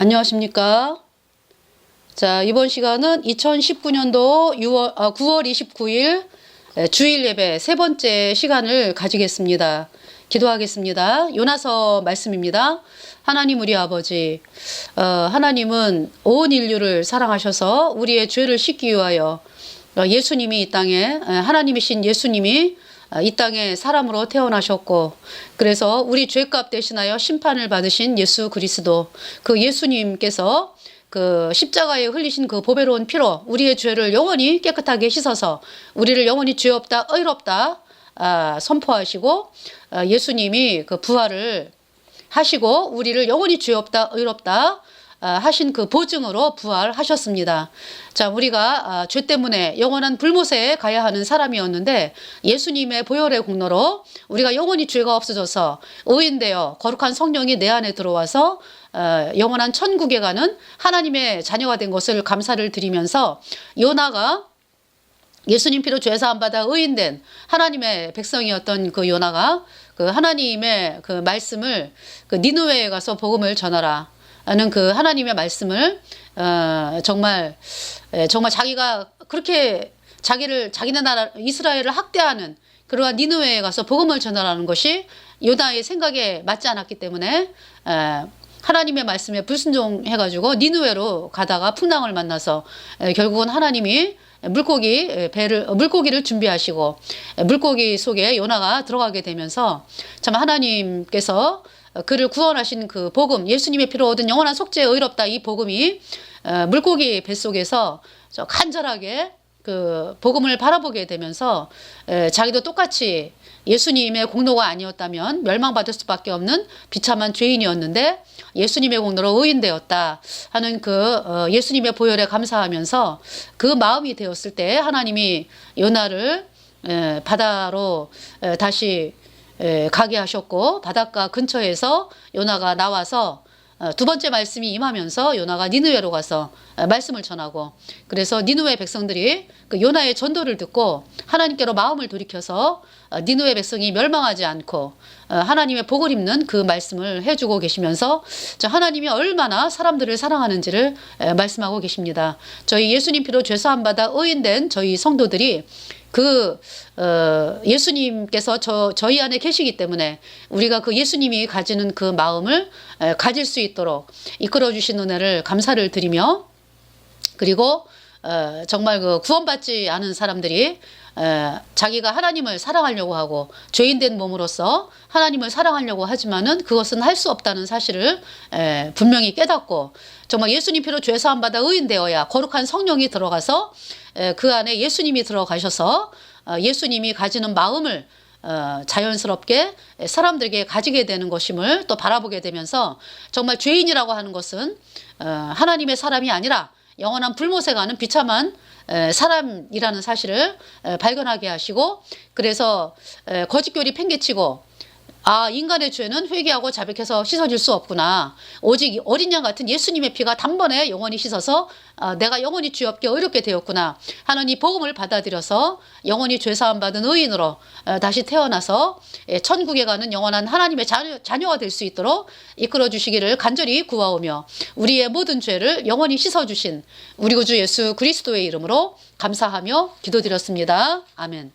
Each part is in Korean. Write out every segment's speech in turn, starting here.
안녕하십니까. 자, 이번 시간은 2019년도 9월 29일 주일 예배 세 번째 시간을 가지겠습니다. 기도하겠습니다. 요나서 말씀입니다. 하나님 우리 아버지, 하나님은 온 인류를 사랑하셔서 우리의 죄를 씻기 위하여 예수님이 이 땅에, 하나님이신 예수님이 이 땅에 사람으로 태어나셨고, 그래서 우리 죄값 대신하여 심판을 받으신 예수 그리스도, 그 예수님께서 그 십자가에 흘리신 그 보배로운 피로 우리의 죄를 영원히 깨끗하게 씻어서 우리를 영원히 죄 없다 의롭다 선포하시고, 예수님이 그 부활을 하시고 우리를 영원히 죄 없다 의롭다 하신 그 보증으로 부활하셨습니다. 자, 우리가 죄 때문에 영원한 불못에 가야 하는 사람이었는데 예수님의 보혈의 공로로 우리가 영원히 죄가 없어져서 의인되어 거룩한 성령이 내 안에 들어와서 영원한 천국에 가는 하나님의 자녀가 된 것을 감사를 드리면서, 요나가 예수님 피로 죄 사함 받아 의인된 하나님의 백성이었던 그 요나가 그 하나님의 그 말씀을 그 니느웨에 가서 복음을 전하라 하는 그 하나님의 말씀을 정말 자기가 그렇게 자기네 나라 이스라엘을 학대하는 그러한 니느웨에 가서 복음을 전하라는 것이 요나의 생각에 맞지 않았기 때문에 하나님의 말씀에 불순종해가지고 니느웨로 가다가 풍랑을 만나서 결국은 하나님이 물고기를 준비하시고 물고기 속에 요나가 들어가게 되면서 참 하나님께서 그를 구원하신 그 복음, 예수님의 피로 얻은 영원한 속죄에 의롭다, 이 복음이 물고기 뱃속에서 간절하게 그 복음을 바라보게 되면서 자기도 똑같이 예수님의 공로가 아니었다면 멸망받을 수밖에 없는 비참한 죄인이었는데 예수님의 공로로 의인되었다 하는 그 예수님의 보혈에 감사하면서 그 마음이 되었을 때 하나님이 요나를 바다로 다시 가게 하셨고, 바닷가 근처에서 요나가 나와서 두 번째 말씀이 임하면서 요나가 니느웨로 가서 말씀을 전하고, 그래서 니느웨 백성들이 그 요나의 전도를 듣고 하나님께로 마음을 돌이켜서 니느웨 백성이 멸망하지 않고 하나님의 복을 입는 그 말씀을 해주고 계시면서 하나님이 얼마나 사람들을 사랑하는지를 말씀하고 계십니다. 저희 예수님 피로 죄 사함 받아 의인된 저희 성도들이 예수님께서 저희 안에 계시기 때문에 우리가 그 예수님이 가지는 그 마음을 가질 수 있도록 이끌어 주신 은혜를 감사를 드리며, 그리고 정말 그 구원받지 않은 사람들이 자기가 하나님을 사랑하려고 하고 죄인된 몸으로서 하나님을 사랑하려고 하지만은 그것은 할 수 없다는 사실을 분명히 깨닫고, 정말 예수님 피로 죄 사함 받아 의인되어야 거룩한 성령이 들어가서 그 안에 예수님이 들어가셔서 예수님이 가지는 마음을 자연스럽게 사람들에게 가지게 되는 것임을 또 바라보게 되면서, 정말 죄인이라고 하는 것은 하나님의 사람이 아니라 영원한 불못에 가는 비참한 사람이라는 사실을 발견하게 하시고, 그래서 거짓교리 팽개치고 인간의 죄는 회개하고 자백해서 씻어질 수 없구나, 오직 어린 양 같은 예수님의 피가 단번에 영원히 씻어서 내가 영원히 죄 없게 의롭게 되었구나 하는 이 복음을 받아들여서 영원히 죄 사함 받은 의인으로 다시 태어나서 천국에 가는 영원한 하나님의 자녀가 될 수 있도록 이끌어 주시기를 간절히 구하오며, 우리의 모든 죄를 영원히 씻어주신 우리 구주 예수 그리스도의 이름으로 감사하며 기도드렸습니다. 아멘.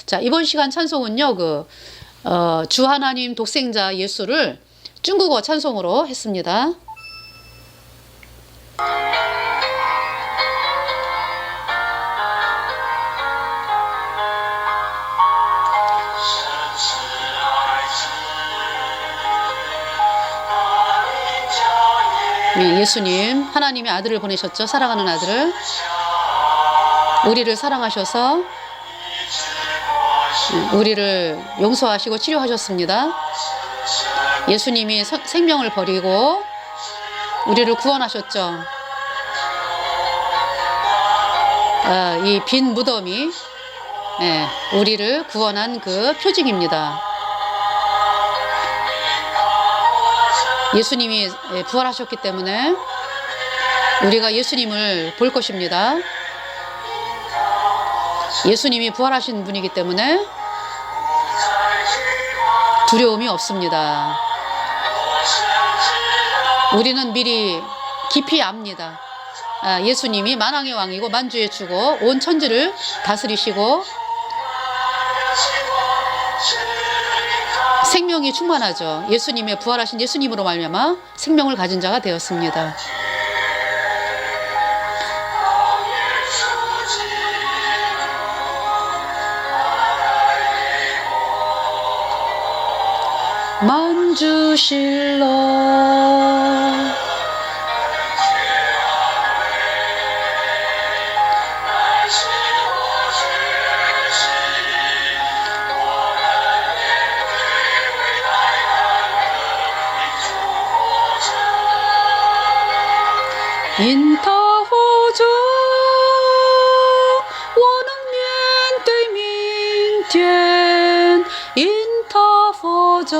자, 이번 시간 찬송은요, 주 하나님 독생자 예수를 중국어 찬송으로 했습니다. 예수님, 하나님의 아들을 보내셨죠. 사랑하는 아들을. 우리를 사랑하셔서 우리를 용서하시고 치료하셨습니다. 예수님이 생명을 버리고 우리를 구원하셨죠. 이 빈 무덤이 우리를 구원한 그 표징입니다. 예수님이 부활하셨기 때문에 우리가 예수님을 볼 것입니다. 예수님이 부활하신 분이기 때문에 두려움이 없습니다. 우리는 미리 깊이 압니다. 예수님이 만왕의 왕이고 만주의 주고 온 천지를 다스리시고 생명이 충만하죠. 예수님의 부활하신 예수님으로 말미암아 생명을 가진 자가 되었습니다. 만주실러因他活着，我能面对明天。因他活着，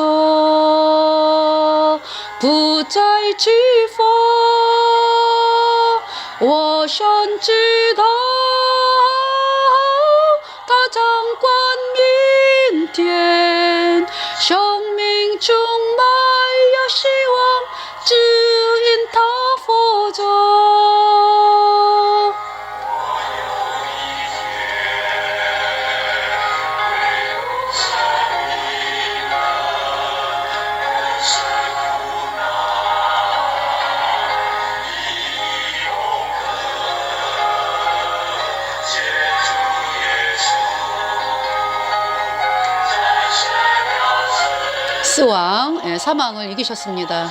不再惧怕。我深知道，他掌管明天，生命充满有希望，只因他活着。死亡, 사망을 이기셨습니다.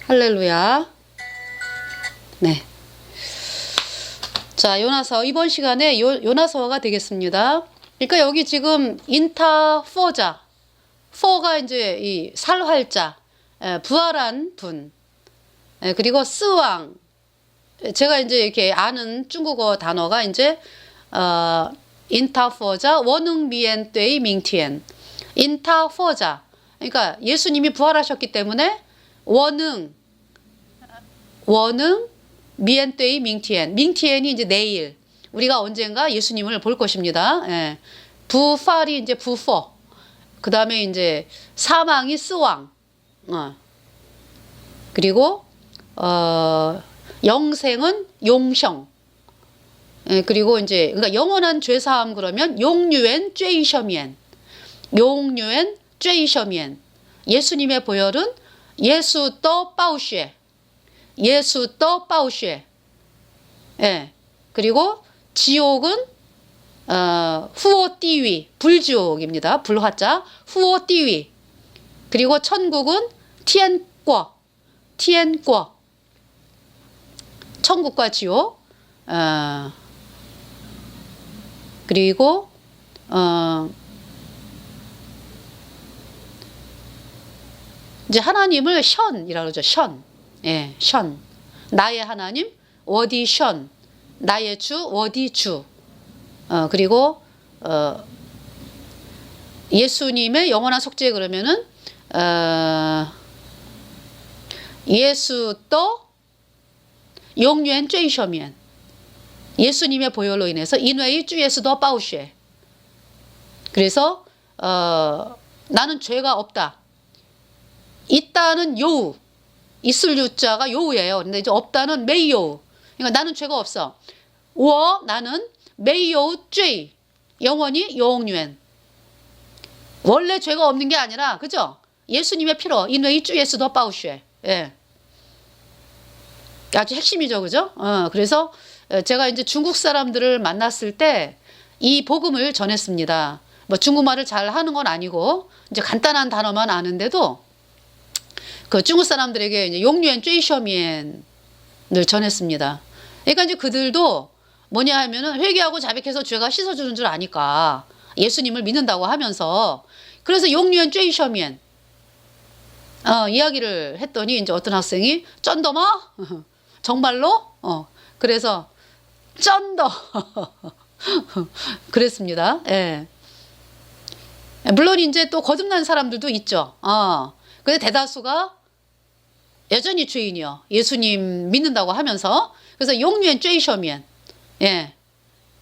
할렐루야. 네. 자, 요나서 이번 시간에 요나서가 되겠습니다. 그러니까 여기 지금 인타 포자, 포가 이제 이 살활자, 부활한 분, 그리고 스왕. 제가 이제 이렇게 아는 중국어 단어가 이제 인타 포자, 원흥미엔 떼이 밍티엔. 인타 포자. 그러니까 예수님이 부활하셨기 때문에 원흥 미엔떼이 밍티엔. 밍티엔이 이제 내일. 우리가 언젠가 예수님을 볼 것입니다. 예. 부팔이 이제 부포. 그 다음에 이제 사망이 스왕. 그리고, 영생은 용성. 예. 그리고 이제, 그러니까 영원한 죄사함 그러면 용유엔 쬐이셔미엔. 용유엔 쬐이셔미엔. 예수님의 보혈은 예수 떠 빠우쉐. 예수 떠 빠우쉐. 예. 그리고 지옥은 후오 띠위, 불지옥입니다. 불화자 후오 띠위. 그리고 천국은 티엔꿔. 티엔꿔. 천국과 지옥. 그리고 이제 하나님을 션이라고 그러죠. 션. 예, 션. 나의 하나님, 워디 션. 나의 주, 워디 주. 그리고, 예수님의 영원한 속죄 그러면은, 예수 또 용유엔 쬐이셔면. 예수님의 보혈로 인해서 인외의 주 예수 더 빠우쉐. 그래서, 나는 죄가 없다. 있다는 요우. 있을 유자가 요우예요. 근데 이제 없다는 메이요우. 그러니까 나는 죄가 없어. 나는 메이요우 죄. 영원히 용유엔. 원래 죄가 없는 게 아니라, 그죠? 예수님의 피로 인외의 주 예수 더 빠우쉐. 예. 아주 핵심이죠. 그죠? 그래서 제가 이제 중국 사람들을 만났을 때 이 복음을 전했습니다. 뭐 중국말을 잘 하는 건 아니고 이제 간단한 단어만 아는데도 그 중국 사람들에게 이제 용류엔 쬐이셔미엔을 전했습니다. 그러니까 이제 그들도 뭐냐 하면은 회개하고 자백해서 죄가 씻어주는 줄 아니까 예수님을 믿는다고 하면서 그래서 용류엔 쬐이셔미엔 이야기를 했더니 이제 어떤 학생이 쩐더마? 정말로? 그래서 쩐더 그랬습니다. 예. 물론 이제 또 거듭난 사람들도 있죠. 근데 대다수가 여전히 죄인이요. 예수님 믿는다고 하면서 그래서 용류엔 쬐이셔미엔 예.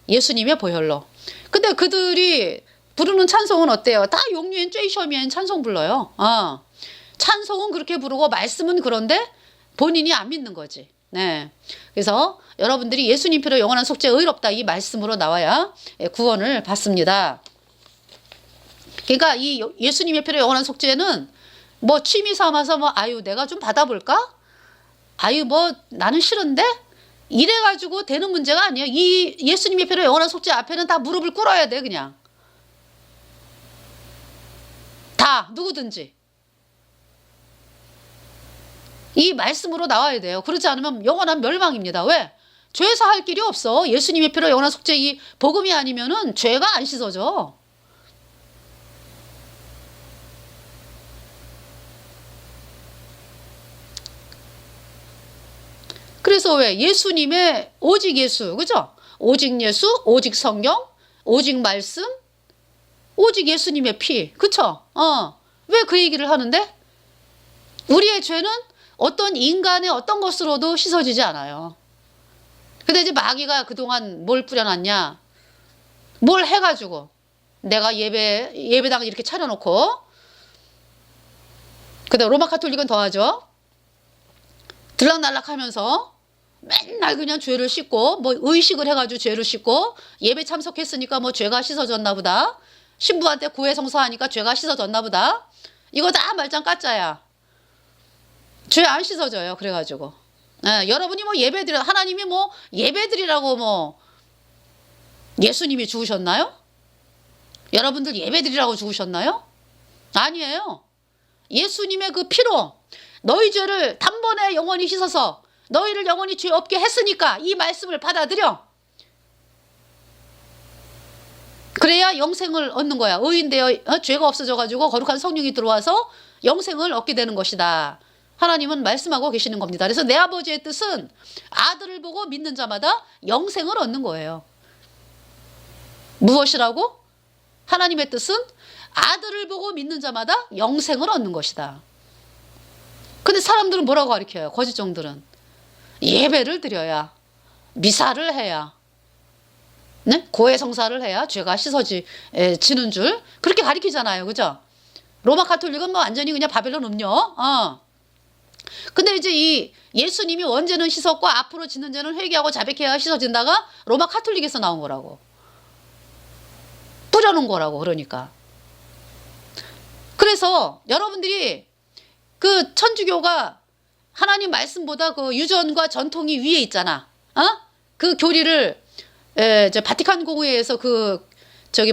예수님의 보혈로. 근데 그들이 부르는 찬송은 어때요? 다 용류엔 쬐이셔미엔 찬송 불러요. 찬송은 그렇게 부르고 말씀은 그런데 본인이 안 믿는 거지. 네. 그래서 여러분들이 예수님 피로 영원한 속죄 의롭다 이 말씀으로 나와야 구원을 받습니다. 그러니까 이 예수님의 피로 영원한 속죄는 뭐 취미 삼아서 뭐 아유 내가 좀 받아볼까? 아유 뭐 나는 싫은데? 이래가지고 되는 문제가 아니에요. 이 예수님의 피로 영원한 속죄 앞에는 다 무릎을 꿇어야 돼 그냥. 다 누구든지. 이 말씀으로 나와야 돼요. 그렇지 않으면 영원한 멸망입니다. 왜? 죄사할 길이 없어. 예수님의 피로 영원한 속죄 이 복음이 아니면은 죄가 안 씻어져. 그래서 왜? 예수님의 오직 예수, 그죠? 오직 예수, 오직 성경, 오직 말씀, 오직 예수님의 피, 그쵸? 왜 그 얘기를 하는데? 우리의 죄는 어떤 인간의 어떤 것으로도 씻어지지 않아요. 근데 이제 마귀가 그동안 뭘 뿌려놨냐? 뭘 해가지고 내가 예배당 이렇게 차려놓고 그다음 로마 카톨릭은 더하죠. 들락날락하면서 맨날 그냥 죄를 씻고 뭐 의식을 해가지고 죄를 씻고 예배 참석했으니까 뭐 죄가 씻어졌나 보다. 신부한테 고해성사하니까 죄가 씻어졌나 보다. 이거 다 말짱 까짜야. 죄 안 씻어져요. 그래가지고 여러분이 뭐 예배드려 하나님이 뭐 예배드리라고 뭐 예수님이 죽으셨나요? 여러분들 예배드리라고 죽으셨나요? 아니에요. 예수님의 그 피로 너희 죄를 단번에 영원히 씻어서 너희를 영원히 죄 없게 했으니까 이 말씀을 받아들여. 그래야 영생을 얻는 거야. 의인되어 죄가 없어져가지고 거룩한 성령이 들어와서 영생을 얻게 되는 것이다. 하나님은 말씀하고 계시는 겁니다. 그래서 내 아버지의 뜻은 아들을 보고 믿는 자마다 영생을 얻는 거예요. 무엇이라고? 하나님의 뜻은 아들을 보고 믿는 자마다 영생을 얻는 것이다. 근데 사람들은 뭐라고 가르쳐요? 거짓종들은 예배를 드려야, 미사를 해야, 네? 고해성사를 해야 죄가 씻어지는 줄 그렇게 가르치잖아요. 그죠? 로마 카톨릭은 뭐 완전히 그냥 바벨론 음료. 근데 이제 이 예수님이 원죄는 씻었고 앞으로 짓는 죄는 회개하고 자백해야 씻어진다가 로마 카톨릭에서 나온 거라고. 뿌려놓은 거라고. 그러니까. 그래서 여러분들이 그 천주교가 하나님 말씀보다 그 유전과 전통이 위에 있잖아. 그 교리를 바티칸 공회에서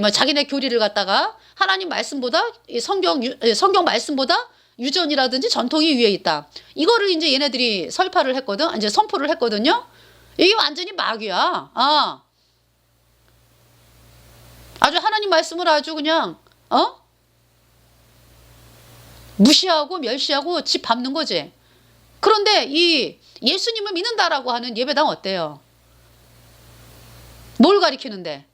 뭐 자기네 교리를 갖다가 하나님 말씀보다 성경 말씀보다 유전이라든지 전통이 위에 있다. 이거를 이제 얘네들이 설파를 했거든. 이제 선포를 했거든요. 이게 완전히 마귀야. 아주 하나님 말씀을 아주 그냥 무시하고 멸시하고 집 밟는 거지. 그런데 이 예수님을 믿는다라고 하는 예배당 어때요? 뭘 가리키는데?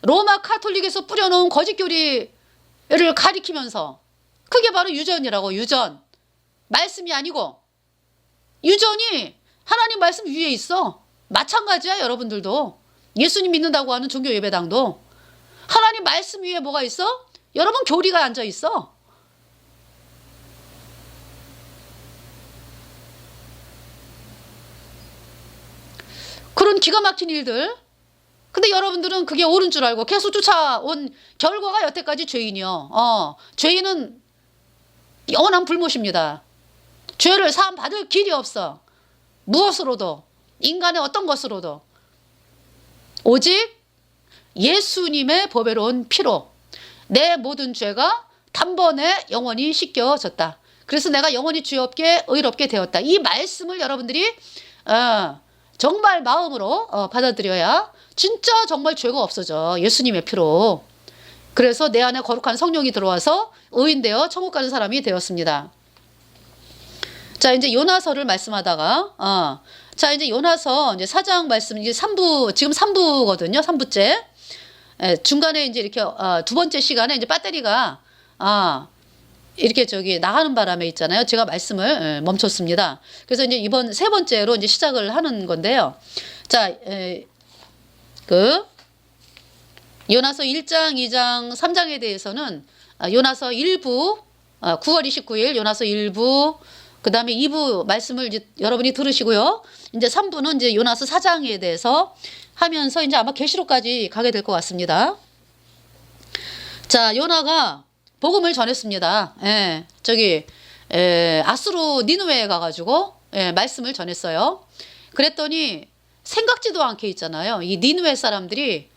로마 카톨릭에서 뿌려놓은 거짓교리를 가리키면서 그게 바로 유전이라고. 유전. 말씀이 아니고 유전이 하나님 말씀 위에 있어. 마찬가지야. 여러분들도 예수님 믿는다고 하는 종교 예배당도 하나님 말씀 위에 뭐가 있어? 여러분 교리가 앉아 있어. 그런 기가 막힌 일들. 근데 여러분들은 그게 옳은 줄 알고 계속 쫓아온 결과가 여태까지 죄인이요. 죄인은 영원한 불못입니다. 죄를 사함 받을 길이 없어. 무엇으로도, 인간의 어떤 것으로도. 오직 예수님의 보배로운 피로 내 모든 죄가 단번에 영원히 씻겨졌다. 그래서 내가 영원히 죄 없게 의롭게 되었다. 이 말씀을 여러분들이 정말 마음으로 받아들여야 진짜 정말 죄가 없어져. 예수님의 피로. 그래서 내 안에 거룩한 성령이 들어와서 의인되어 천국 가는 사람이 되었습니다. 자, 이제 요나서를 말씀하다가 자, 이제 요나서 이제 4장 말씀 이제 3부 지금 3부거든요. 3부째. 중간에 이제 이렇게 두 번째 시간에 이제 배터리가 이렇게 나가는 바람에 있잖아요. 제가 말씀을 멈췄습니다. 그래서 이제 이번 세 번째로 이제 시작을 하는 건데요. 자, 요나서 1장, 2장, 3장에 대해서는 요나서 1부, 9월 29일 요나서 1부, 그 다음에 2부 말씀을 이제 여러분이 들으시고요. 이제 3부는 이제 요나서 4장에 대해서 하면서 이제 아마 계시록까지 가게 될 것 같습니다. 자, 요나가 복음을 전했습니다. 아수르 니느웨에 가가지고 말씀을 전했어요. 그랬더니 생각지도 않게 있잖아요. 이 니느웨 사람들이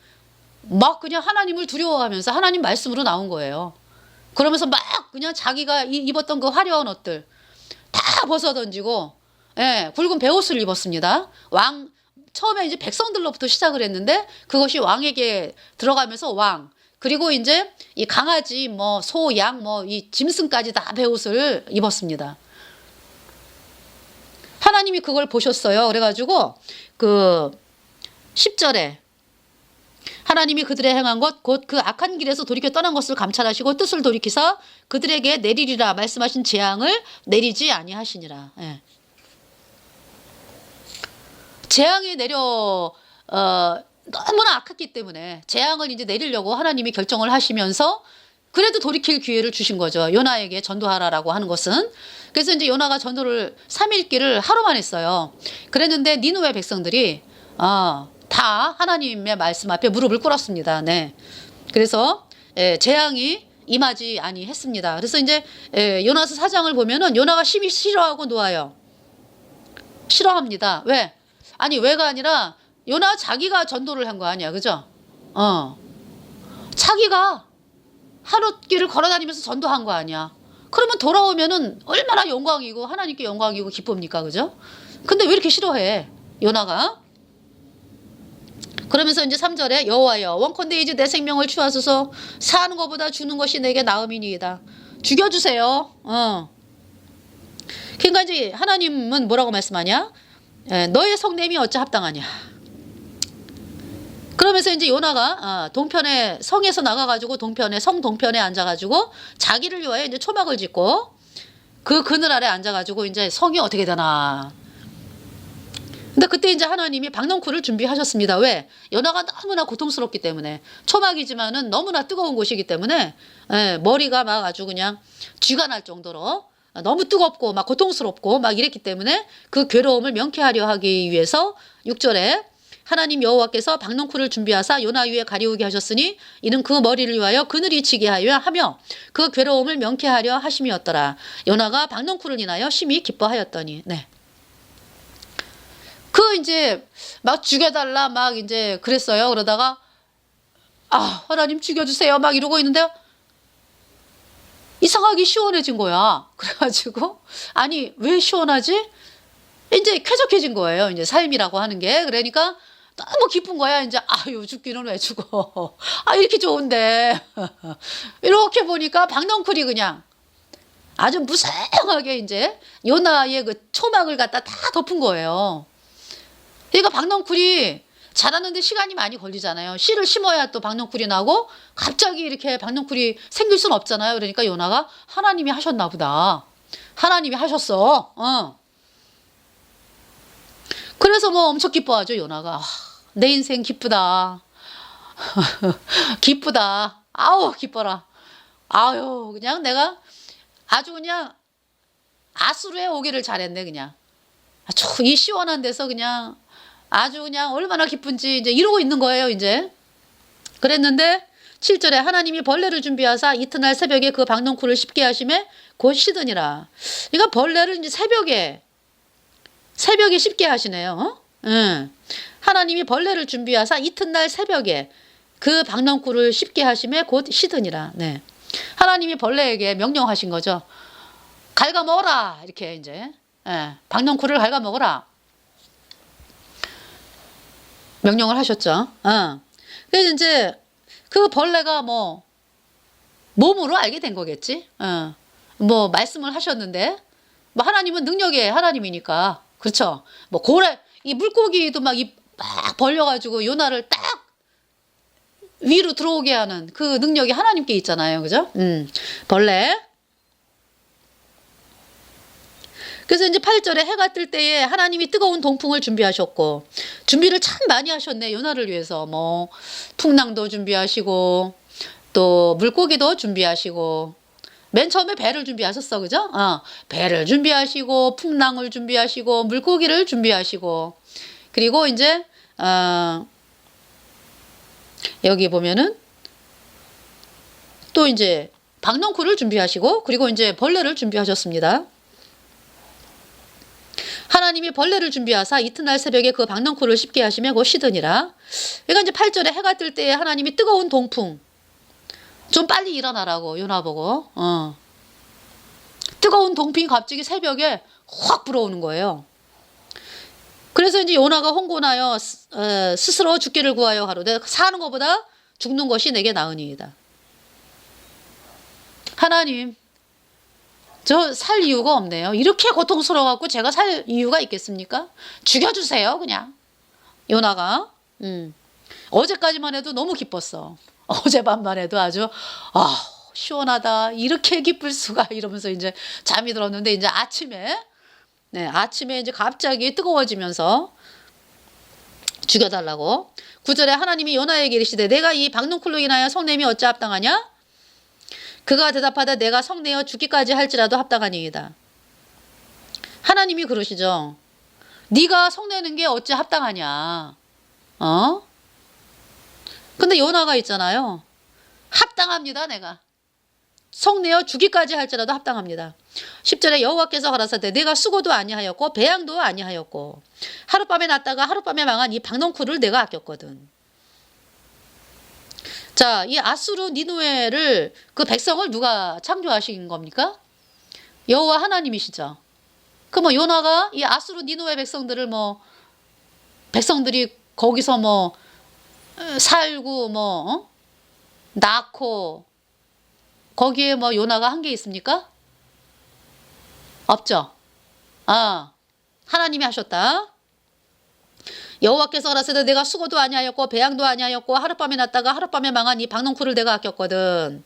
막 그냥 하나님을 두려워하면서 하나님 말씀으로 나온 거예요. 그러면서 막 그냥 자기가 입었던 그 화려한 옷들 다 벗어던지고 굵은 베옷을 입었습니다. 처음에 이제 백성들로부터 시작을 했는데 그것이 왕에게 들어가면서 그리고 이제 이 강아지 소, 양 이 짐승까지 다 베옷을 입었습니다. 하나님이 그걸 보셨어요. 그래가지고 10절에 하나님이 그들의 행한 것 곧 그 악한 길에서 돌이켜 떠난 것을 감찰하시고 뜻을 돌이키사 그들에게 내리리라 말씀하신 재앙을 내리지 아니하시니라. 재앙이 너무나 악했기 때문에 재앙을 이제 내리려고 하나님이 결정을 하시면서 그래도 돌이킬 기회를 주신 거죠. 요나에게 전도하라라고 하는 것은. 그래서 이제 요나가 전도를 3일길을 하루만 했어요. 그랬는데 니느웨 백성들이 다 하나님의 말씀 앞에 무릎을 꿇었습니다. 그래서 재앙이 임하지 아니했습니다. 그래서 이제 요나서 4장을 보면은 요나가 심히 싫어하고 놓아요. 싫어합니다. 왜? 아니 왜가 아니라 요나 자기가 전도를 한 거 아니야. 그죠? 자기가 하룻길을 걸어다니면서 전도한 거 아니야. 그러면 돌아오면은 얼마나 영광이고 하나님께 영광이고 기쁩니까? 그죠? 근데 왜 이렇게 싫어해? 요나가. 그러면서 이제 3절에 여호와여 원컨대 이제 내 생명을 취하소서 사는 것보다 주는 것이 내게 나음이니이다. 죽여주세요. 그러니까 이제 하나님은 뭐라고 말씀하냐? 너의 성냄이 어찌 합당하냐. 그러면서 이제 요나가 동편에 성에서 나가가지고 성 동편에 앉아가지고 자기를 위하여 이제 초막을 짓고 그 그늘 아래 앉아가지고 이제 성이 어떻게 되나. 근데 그때 이제 하나님이 박넝쿨을 준비하셨습니다. 왜? 요나가 너무나 고통스럽기 때문에 초막이지만은 너무나 뜨거운 곳이기 때문에 머리가 막 아주 그냥 쥐가 날 정도로 너무 뜨겁고 막 고통스럽고 막 이랬기 때문에 그 괴로움을 명쾌하려 하기 위해서 6절에 하나님 여호와께서 박넝쿨을 준비하사 요나 위에 가리우게 하셨으니 이는 그 머리를 위하여 그늘이 치게 하며 그 괴로움을 명쾌하려 하심이었더라. 요나가 박넝쿨을 인하여 심히 기뻐하였더니. 이제 막 죽여달라 막 이제 그랬어요. 그러다가 하나님 죽여주세요 막 이러고 있는데 이상하게 시원해진 거야. 그래가지고 아니 왜 시원하지? 이제 쾌적해진 거예요. 이제 삶이라고 하는 게. 그러니까 너무 기쁜 거야. 이제 죽기는 왜 죽어. 이렇게 좋은데. 이렇게 보니까 박넝쿨이 그냥 아주 무성하게 이제 요나의 그 초막을 갖다 다 덮은 거예요. 그러니까 박넝쿨이 자라는데 시간이 많이 걸리잖아요. 씨를 심어야 또 박넝쿨이 나고 갑자기 이렇게 박넝쿨이 생길 수는 없잖아요. 그러니까 요나가 하나님이 하셨나 보다. 하나님이 하셨어. 그래서 엄청 기뻐하죠. 요나가. 내 인생 기쁘다. 기쁘다. 아우 기뻐라. 아유 그냥 내가 아주 그냥 아수르에 오기를 잘했네. 그냥 이 시원한 데서 그냥 아주 그냥 얼마나 기쁜지 이제 이러고 있는 거예요. 이제 그랬는데 7절에 하나님이 벌레를 준비하사 이튿날 새벽에 그 박넝쿨을 씹게 하심에 곧 시드니라. 그러니까 벌레를 이제 새벽에 씹게 하시네요. 하나님이 벌레를 준비하사 이튿날 새벽에 그 박넝쿨을 씹게 하심에 곧 시드니라. 네. 하나님이 벌레에게 명령하신 거죠. 갉아먹어라. 이렇게 이제 박넝쿨을 갉아먹어라. 명령을 하셨죠. 그래서 이제 그 벌레가 뭐 몸으로 알게 된 거겠지. 뭐 말씀을 하셨는데 뭐 하나님은 능력의 하나님이니까 그렇죠. 뭐 고래 이 물고기도 막 벌려가지고 요나를 딱 위로 들어오게 하는 그 능력이 하나님께 있잖아요. 그죠? 벌레. 그래서 이제 8절에 해가 뜰 때에 하나님이 뜨거운 동풍을 준비하셨고 준비를 참 많이 하셨네. 요나를 위해서 뭐 풍랑도 준비하시고 또 물고기도 준비하시고 맨 처음에 배를 준비하셨어. 그죠? 배를 준비하시고 풍랑을 준비하시고 물고기를 준비하시고 그리고 이제 여기 보면은 또 이제 박넝쿨을 준비하시고 그리고 이제 벌레를 준비하셨습니다. 하나님이 벌레를 준비하사 이튿날 새벽에 그 박넝쿨을 씹게 하시며 곧 시드니라. 그러니까 이제 8절에 해가 뜰 때에 하나님이 뜨거운 동풍 좀 빨리 일어나라고 요나 보고 뜨거운 동풍이 갑자기 새벽에 확 불어오는 거예요. 그래서 이제 요나가 홍곤하여 스스로 죽기를 구하여 가로되 사는 것보다 죽는 것이 내게 나으니이다. 하나님 저 살 이유가 없네요. 이렇게 고통스러워갖고 제가 살 이유가 있겠습니까? 죽여주세요 그냥. 요나가 어제까지만 해도 너무 기뻤어. 어젯밤만 해도 아주 시원하다. 이렇게 기쁠 수가 이러면서 이제 잠이 들었는데 이제 아침에 이제 갑자기 뜨거워지면서 죽여달라고. 9절에 하나님이 요나에게 이르시되 내가 이 박넝쿨로 인하여 성냄이 어찌 합당하냐? 그가 대답하되 내가 성내어 죽기까지 할지라도 합당하니이다. 하나님이 그러시죠. 네가 성내는 게 어찌 합당하냐. 근데 요나가 있잖아요. 합당합니다. 내가. 성내어 죽기까지 할지라도 합당합니다. 10절에 여호와께서 가라사대 내가 수고도 아니하였고 배양도 아니하였고 하룻밤에 났다가 하룻밤에 망한 이 박넝쿨을 내가 아꼈거든. 자, 이 아수르 니누에를 그 백성을 누가 창조하신 겁니까? 여호와 하나님이시죠. 그 뭐 요나가 이 아수르 니누에 백성들을 백성들이 거기서 살고 낳고 거기에 요나가 한 게 있습니까? 없죠. 하나님이 하셨다. 여호와께서 가라사대 내가 수고도 아니하였고 배양도 아니하였고 하룻밤에 났다가 하룻밤에 망한 이 박넝쿨을 내가 아꼈거든.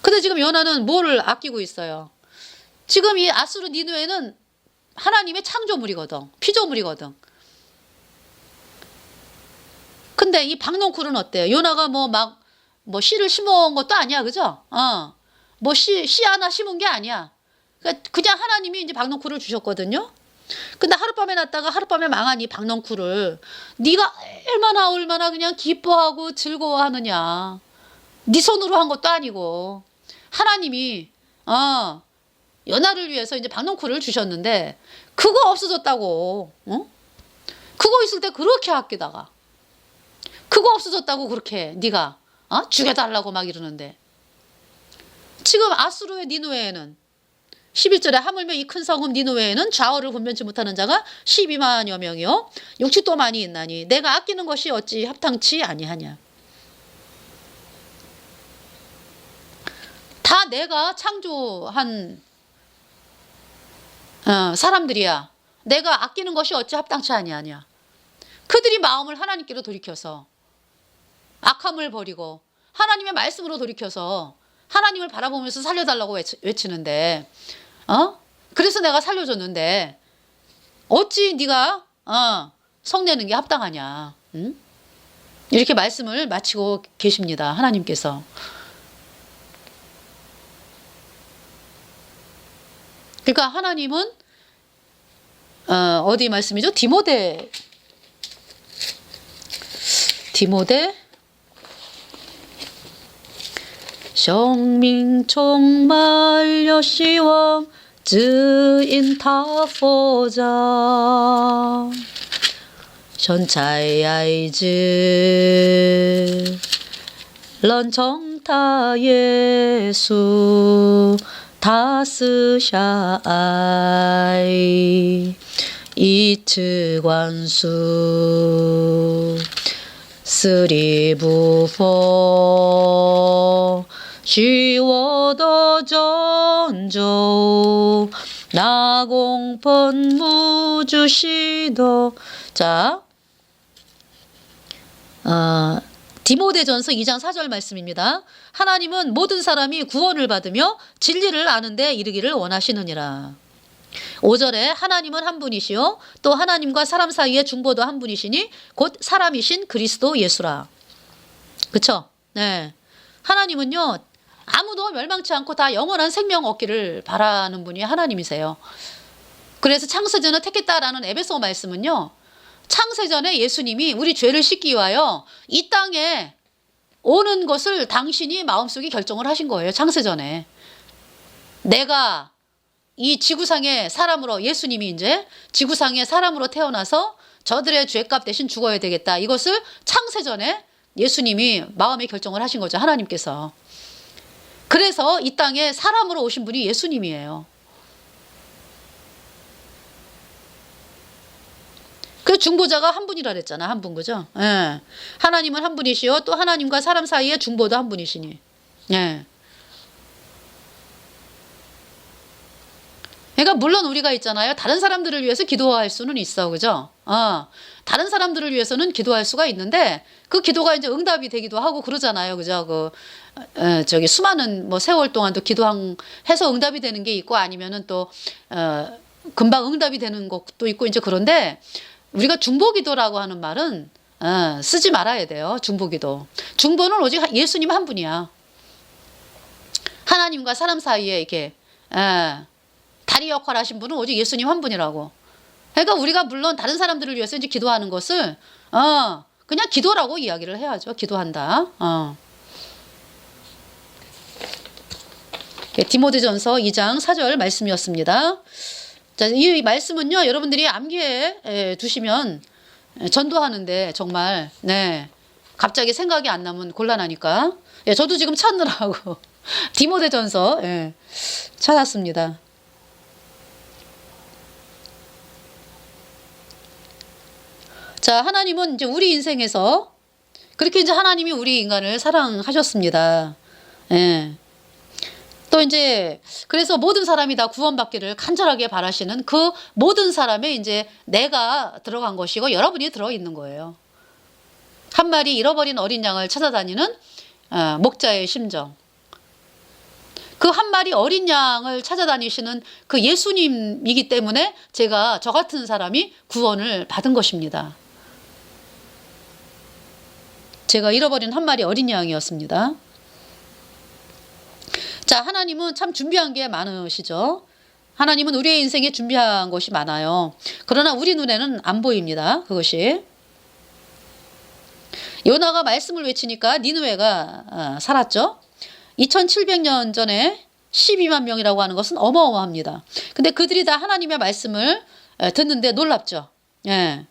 근데 지금 요나는 뭐를 아끼고 있어요? 지금 이 아수르 니누에는 하나님의 창조물이거든. 피조물이거든. 근데 이 박넝쿨은 어때요? 요나가 씨를 심어온 것도 아니야. 그죠? 씨 하나 심은 게 아니야. 그냥 하나님이 이제 박넝쿨을 주셨거든요. 근데 하룻밤에 났다가 하룻밤에 망한 이 박넝쿨을 네가 얼마나 그냥 기뻐하고 즐거워하느냐. 네 손으로 한 것도 아니고 하나님이 연하를 위해서 이제 박넝쿨을 주셨는데 그거 없어졌다고. 그거 있을 때 그렇게 아끼다가 그거 없어졌다고 그렇게 네가 죽여달라고 막 이러는데 지금 아수르의 니누에는 11절에 하물며 이 큰 성읍 니누에는 좌우를 분변치 못하는 자가 12만여 명이요 육축도 많이 있나니 내가 아끼는 것이 어찌 합당치 아니하냐. 다 내가 창조한 사람들이야. 내가 아끼는 것이 어찌 합당치 아니하냐. 그들이 마음을 하나님께로 돌이켜서 악함을 버리고 하나님의 말씀으로 돌이켜서 하나님을 바라보면서 살려달라고 외치는데 그래서 내가 살려줬는데 어찌 네가 성내는 게 합당하냐. 이렇게 말씀을 마치고 계십니다. 하나님께서. 그러니까 하나님은 어디 말씀이죠? 디모데 生命充满了希望，指引他佛家。 전차야이즈 런정타 예수 다스샤이 이츠관수 쓰리부포 쉬워더 전조 나공펀 무주시도. 자, 디모데전서 2장 4절 말씀입니다. 하나님은 모든 사람이 구원을 받으며 진리를 아는데 이르기를 원하시느니라. 5절에 하나님은 한 분이시요 또 하나님과 사람 사이의 중보도 한 분이시니 곧 사람이신 그리스도 예수라. 그쵸? 네. 하나님은요 아무도 멸망치 않고 다 영원한 생명 얻기를 바라는 분이 하나님이세요. 그래서 창세전을 택했다라는 에베소 말씀은요, 창세전에 예수님이 우리 죄를 씻기 위하여 이 땅에 오는 것을 당신이 마음속에 결정을 하신 거예요. 창세전에. 내가 이 지구상의 사람으로, 예수님이 이제 지구상의 사람으로 태어나서 저들의 죄값 대신 죽어야 되겠다. 이것을 창세전에 예수님이 마음에 결정을 하신 거죠. 하나님께서. 그래서 이 땅에 사람으로 오신 분이 예수님이에요. 그 중보자가 한 분이라 그랬잖아. 한 분, 그죠? 예. 하나님은 한 분이시요 또 하나님과 사람 사이의 중보도 한 분이시니. 예. 그러니까 물론 우리가 있잖아요. 다른 사람들을 위해서 기도할 수는 있어. 그죠? 다른 사람들을 위해서는 기도할 수가 있는데 그 기도가 이제 응답이 되기도 하고 그러잖아요. 그죠? 저기 수많은 뭐 세월 동안도 기도해서 응답이 되는 게 있고 아니면은 또 금방 응답이 되는 것도 있고 이제 그런데 우리가 중보기도라고 하는 말은 쓰지 말아야 돼요. 중보기도. 중보는 오직 예수님 한 분이야. 하나님과 사람 사이에 이렇게 다리 역할 하신 분은 오직 예수님 한 분이라고. 그러니까 우리가 물론 다른 사람들을 위해서 이제 기도하는 것을 그냥 기도라고 이야기를 해야죠. 기도한다. 디모데전서 2장 4절 말씀이었습니다. 자, 이 말씀은요, 여러분들이 암기해 두시면 전도하는데 정말 갑자기 생각이 안 나면 곤란하니까. 저도 지금 찾느라고 디모데전서 찾았습니다. 자, 하나님은 이제 우리 인생에서 그렇게 이제 하나님이 우리 인간을 사랑하셨습니다. 또 이제 그래서 모든 사람이 다 구원받기를 간절하게 바라시는 그 모든 사람의 이제 내가 들어간 것이고 여러분이 들어있는 거예요. 한 마리 잃어버린 어린 양을 찾아다니는 목자의 심정. 그 한 마리 어린 양을 찾아다니시는 그 예수님이기 때문에 제가 저 같은 사람이 구원을 받은 것입니다. 제가 잃어버린 한 마리 어린 양이었습니다. 자, 하나님은 참 준비한 게 많으시죠. 하나님은 우리의 인생에 준비한 것이 많아요. 그러나 우리 눈에는 안 보입니다. 그것이. 요나가 말씀을 외치니까 니느웨가 살았죠. 2700년 전에 12만 명이라고 하는 것은 어마어마합니다. 근데 그들이 다 하나님의 말씀을 듣는데 놀랍죠. 예.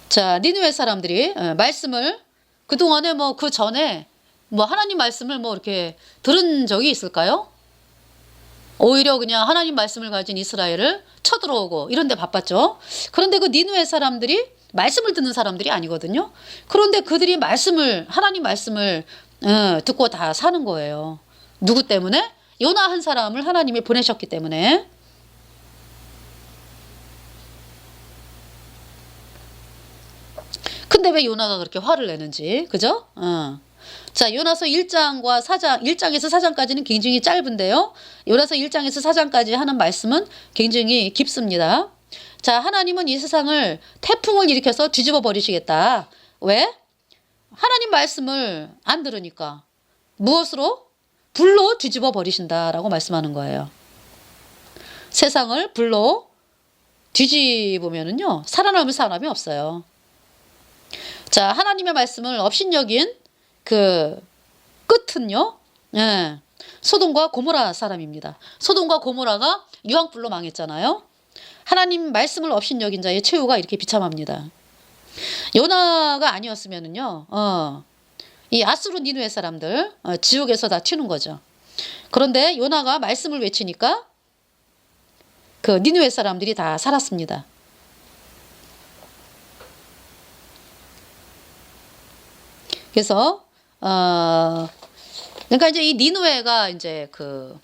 자, 니느웨 사람들이 말씀을 그동안에 뭐 그 전에 뭐 하나님 말씀을 뭐 이렇게 들은 적이 있을까요? 오히려 그냥 하나님 말씀을 가진 이스라엘을 쳐들어오고 이런 데 바빴죠. 그런데 그 니느웨 사람들이 말씀을 듣는 사람들이 아니거든요. 그런데 그들이 하나님 말씀을 듣고 다 사는 거예요. 누구 때문에? 요나 한 사람을 하나님이 보내셨기 때문에. 근데 왜 요나가 그렇게 화를 내는지, 그죠? 자, 요나서 1장과 4장, 1장에서 4장까지는 굉장히 짧은데요. 요나서 1장에서 4장까지 하는 말씀은 굉장히 깊습니다. 자, 하나님은 이 세상을 태풍을 일으켜서 뒤집어 버리시겠다. 왜? 하나님 말씀을 안 들으니까. 무엇으로? 불로 뒤집어 버리신다라고 말씀하는 거예요. 세상을 불로 뒤집으면은요, 살아남을 사람이 없어요. 자, 하나님의 말씀을 업신여긴 그 끝은요, 소돔과 고모라 사람입니다. 소돔과 고모라가 유황불로 망했잖아요. 하나님 말씀을 업신여긴 자의 최후가 이렇게 비참합니다. 요나가 아니었으면은요, 이 아수르 니누의 사람들 지옥에서 다 튀는 거죠. 그런데 요나가 말씀을 외치니까 그 니누의 사람들이 다 살았습니다. 그래서 그러니까 이제 이 니누에가 이제 그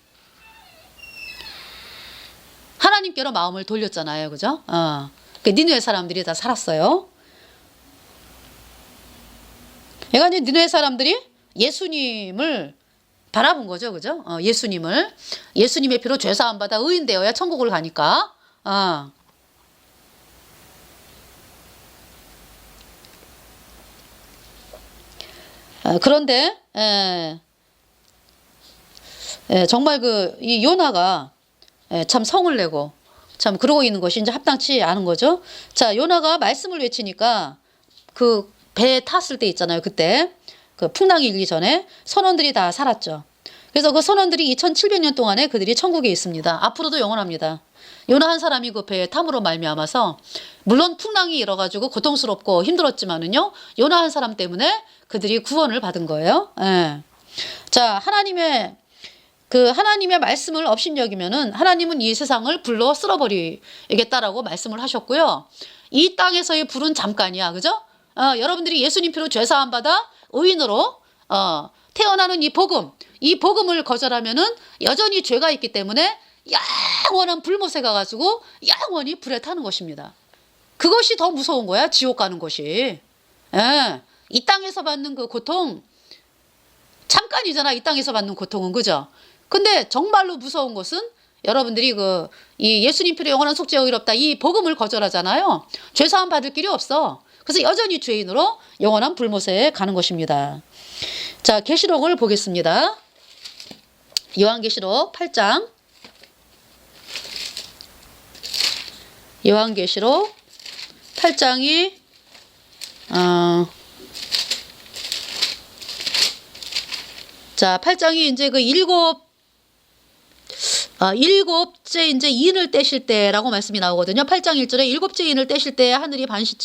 하나님께로 마음을 돌렸잖아요, 그죠? 그 니누의 사람들이 다 살았어요. 그러니까 이제 니누의 사람들이 예수님을 바라본 거죠, 그죠? 예수님의 피로 죄사함 받아 의인 되어야 천국을 가니까. 그런데 정말 이 요나가 참 성을 내고 참 그러고 있는 것이 이제 합당치 않은 거죠. 자, 요나가 말씀을 외치니까 그 배에 탔을 때 있잖아요. 그때 그 풍랑이 일기 전에 선원들이 다 살았죠. 그래서 그 선원들이 2700년 동안에 그들이 천국에 있습니다. 앞으로도 영원합니다. 요나 한 사람이 그 배에 탐으로 말미암아서 물론 풍랑이 일어가지고 고통스럽고 힘들었지만은요, 요나 한 사람 때문에 그들이 구원을 받은 거예요. 자, 하나님의 말씀을 업신여기면은 하나님은 이 세상을 불로 쓸어버리겠다라고 말씀을 하셨고요. 이 땅에서의 불은 잠깐이야, 그죠? 여러분들이 예수님 피로 죄사함 받아 의인으로 태어나는 이 복음을 거절하면은 여전히 죄가 있기 때문에 영원한 불못에 가가지고 영원히 불에 타는 것입니다. 그것이 더 무서운 거야, 지옥 가는 것이. 이 땅에서 받는 그 고통 잠깐이잖아, 이 땅에서 받는 고통은, 그죠? 근데 정말로 무서운 것은 여러분들이 이 예수님 피로 영원한 속죄 의롭다 이 복음을 거절하잖아요. 죄사함 받을 길이 없어. 그래서 여전히 죄인으로 영원한 불못에 가는 것입니다. 자, 계시록을 보겠습니다. 요한계시록 8장. 요한계시록 8장이 자, 8장이 이제 그 일곱째 이제 인을 떼실 때라고 말씀이 나오거든요. 8장 1절에 일곱째 인을 떼실 때 하늘이 반시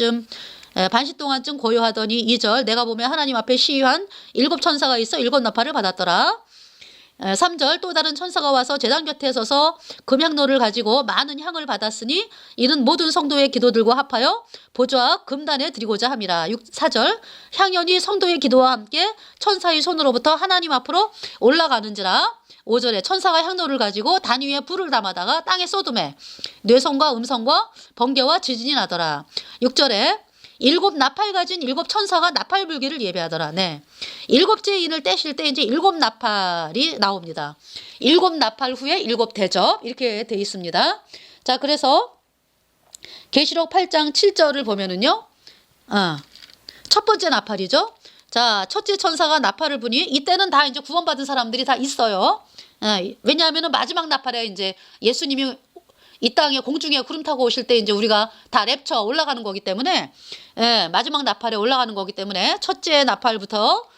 동안쯤 고요하더니 2절 내가 보면 하나님 앞에 시위한 일곱 천사가 있어 일곱 나팔을 받았더라. 3절 또 다른 천사가 와서 제단 곁에 서서 금향로를 가지고 많은 향을 받았으니 이는 모든 성도의 기도들과 합하여 보좌 앞 금단에 드리고자 함이라. 4절 향연이 성도의 기도와 함께 천사의 손으로부터 하나님 앞으로 올라가는지라. 5절에 천사가 향로를 가지고 단 위에 불을 담아다가 땅에 쏟음에 뇌성과 음성과 번개와 지진이 나더라. 6절에 일곱 나팔 가진 일곱 천사가 나팔 불기를 예배하더라. 네. 일곱째 인을 떼실 때 이제 일곱 나팔이 나옵니다. 일곱 나팔 후에 일곱 대접 이렇게 돼 있습니다. 자, 그래서 계시록 8장 7절을 보면은요. 첫 번째 나팔이죠. 자, 첫째 천사가 나팔을 부니 이때는 다 이제 구원받은 사람들이 다 있어요. 왜냐하면은 마지막 나팔에 이제 예수님이 이 땅에 공중에 구름 타고 오실 때 이제 우리가 다 랩처 올라가는 거기 때문에 마지막 나팔에 올라가는 거기 때문에 첫째 나팔부터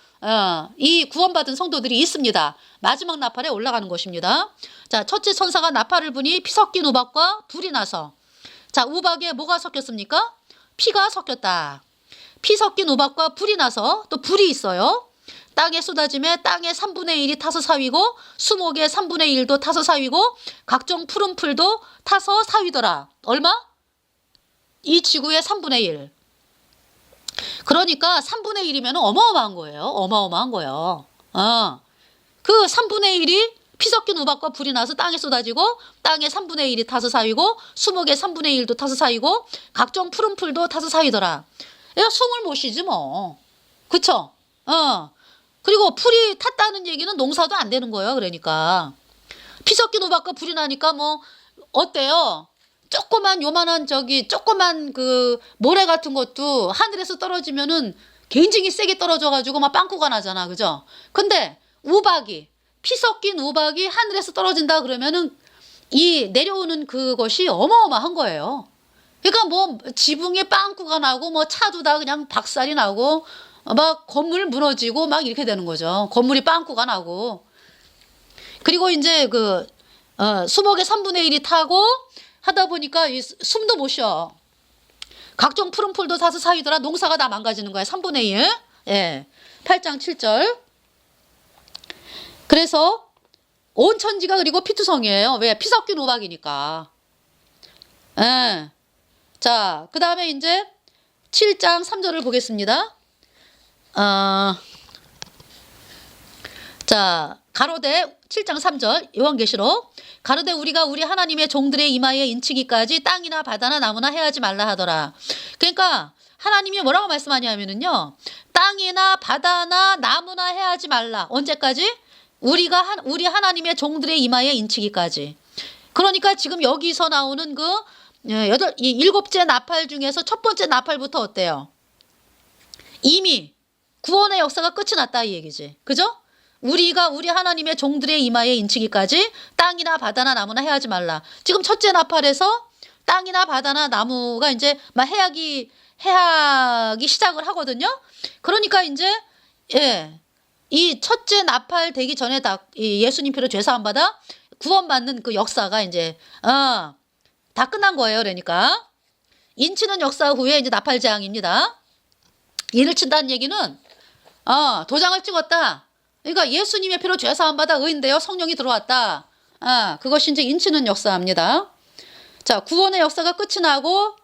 이 구원받은 성도들이 있습니다. 마지막 나팔에 올라가는 것입니다. 자, 첫째 천사가 나팔을 부니 피 섞인 우박과 불이 나서 자, 우박에 뭐가 섞였습니까? 피가 섞였다. 피 섞인 우박과 불이 나서 또 불이 있어요. 땅에 쏟아짐에 땅의 3분의 1이 타서 사위고 수목의 3분의 1도 타서 사위고 각종 푸른 풀도 타서 사위더라. 얼마? 이 지구의 3분의 1. 그러니까 3분의 1이면 어마어마한 거예요. 어마어마한 거예요. 그 3분의 1이 피 섞인 우박과 불이 나서 땅에 쏟아지고 땅의 3분의 1이 타서 사위고 수목의 3분의 1도 타서 사위고 각종 푸른 풀도 타서 사위더라. 얘가 숨을 못 쉬지 뭐. 그쵸? 그리고 풀이 탔다는 얘기는 농사도 안 되는 거예요. 그러니까 피 섞인 우박과 불이 나니까 뭐 어때요? 요만한 조그만 그 모래 같은 것도 하늘에서 떨어지면은 굉장히 세게 떨어져가지고 막 빵꾸가 나잖아, 그죠? 근데 피 섞인 우박이 하늘에서 떨어진다 그러면은 이 내려오는 그것이 어마어마한 거예요. 그러니까 뭐 지붕에 빵꾸가 나고 뭐 차도 다 그냥 박살이 나고 막 건물 무너지고 막 이렇게 되는 거죠. 건물이 빵꾸가 나고. 그리고 이제 수목의 3분의 1이 타고 하다 보니까 숨도 못 쉬어. 각종 푸른 풀도 다서 사이더라. 농사가 다 망가지는 거야. 3분의 1. 예. 8장 7절. 그래서 온 천지가 그리고 피투성이에요. 왜? 피 섞인 우박이니까. 예. 자, 그 다음에 이제 7장 3절을 보겠습니다. 자, 가로대 7장 3절 요한계시록 가로대 우리가 우리 하나님의 종들의 이마에 인치기까지 땅이나 바다나 나무나 해하지 말라 하더라. 그러니까 하나님이 뭐라고 말씀하냐면은요. 땅이나 바다나 나무나 해하지 말라. 언제까지? 우리 하나님의 종들의 이마에 인치기까지. 그러니까 지금 여기서 나오는 일곱째 나팔 중에서 첫 번째 나팔부터 어때요? 이미 구원의 역사가 끝이 났다 이 얘기지. 그죠? 우리가 우리 하나님의 종들의 이마에 인치기까지 땅이나 바다나 나무나 해하지 말라. 지금 첫째 나팔에서 땅이나 바다나 나무가 이제 막 해하기 시작을 하거든요. 그러니까 이제 이 첫째 나팔 되기 전에 예수님 피로 죄 사함 받아 구원받는 그 역사가 이제 다 끝난 거예요. 그러니까 인치는 역사 후에 이제 나팔 재앙입니다. 인을 친다는 얘기는 도장을 찍었다. 그러니까 예수님의 피로 죄 사함 받아 의인되어 성령이 들어왔다. 그것이 이제 인치는 역사입니다. 자, 구원의 역사가 끝이 나고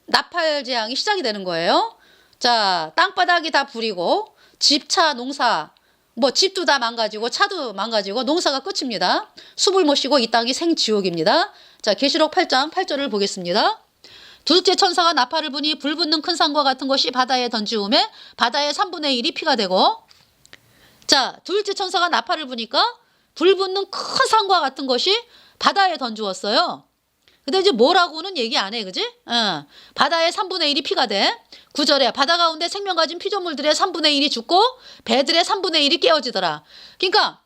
나팔 재앙이 시작이 되는 거예요. 자, 땅바닥이 다 불이고 집차 농사 집도 다 망가지고 차도 망가지고 농사가 끝입니다. 숨을 못 쉬고 이 땅이 생지옥입니다. 자, 계시록 8장 8절을 보겠습니다. 둘째 천사가 나팔을 부니 불 붙는 큰 산과 같은 것이 바다에 던지우매 바다의 3분의 1이 피가 되고. 자, 둘째 천사가 나팔을 부니까 불 붙는 큰 산과 같은 것이 바다에 던지웠어요. 근데 이제 뭐라고는 얘기 안 해, 그지? 바다의 3분의 1이 피가 돼. 9절에 바다 가운데 생명 가진 피조물들의 3분의 1이 죽고 배들의 3분의 1이 깨어지더라. 그러니까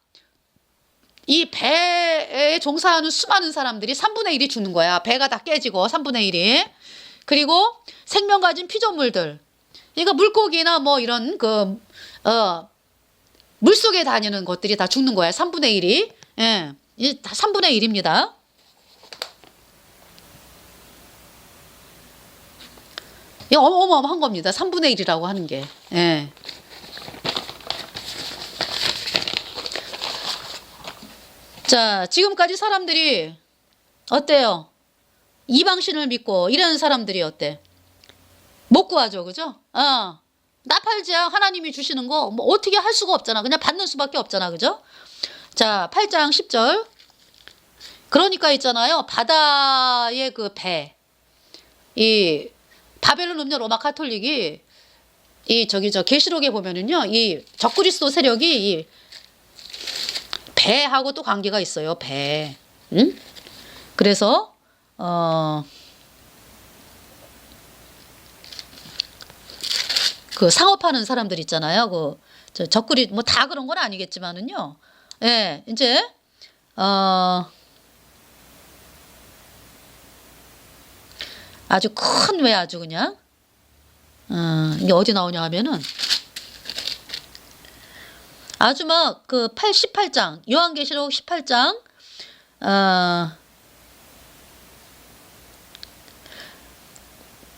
이 배에 종사하는 수많은 사람들이 3분의 1이 죽는 거야. 배가 다 깨지고 3분의 1이. 그리고 생명 가진 피조물들. 그러니까 물고기나 이런 물속에 다니는 것들이 다 죽는 거야. 3분의 1이. 예. 이게 다 3분의 1입니다. 이거 어마어마한 겁니다. 3분의 1이라고 하는 게. 예. 자, 지금까지 사람들이 어때요? 이방신을 믿고 이런 사람들이 어때? 못 구하죠, 그죠? 나팔재앙 하나님이 주시는 거 어떻게 할 수가 없잖아. 그냥 받는 수밖에 없잖아, 그죠? 자, 8장 10절. 그러니까 있잖아요. 바다의 그 배. 이 바벨론 음료 로마 카톨릭이 계시록에 보면은요. 이 적그리스도 세력이 이 배하고 또 관계가 있어요. 배. 응? 그래서 그 상업하는 사람들 있잖아요. 적그리 다 그런 건 아니겠지만은요. 예, 이제 아주 큰 왜 아주 그냥 이게 어디 나오냐 하면은 아주 막 18장 요한계시록 18장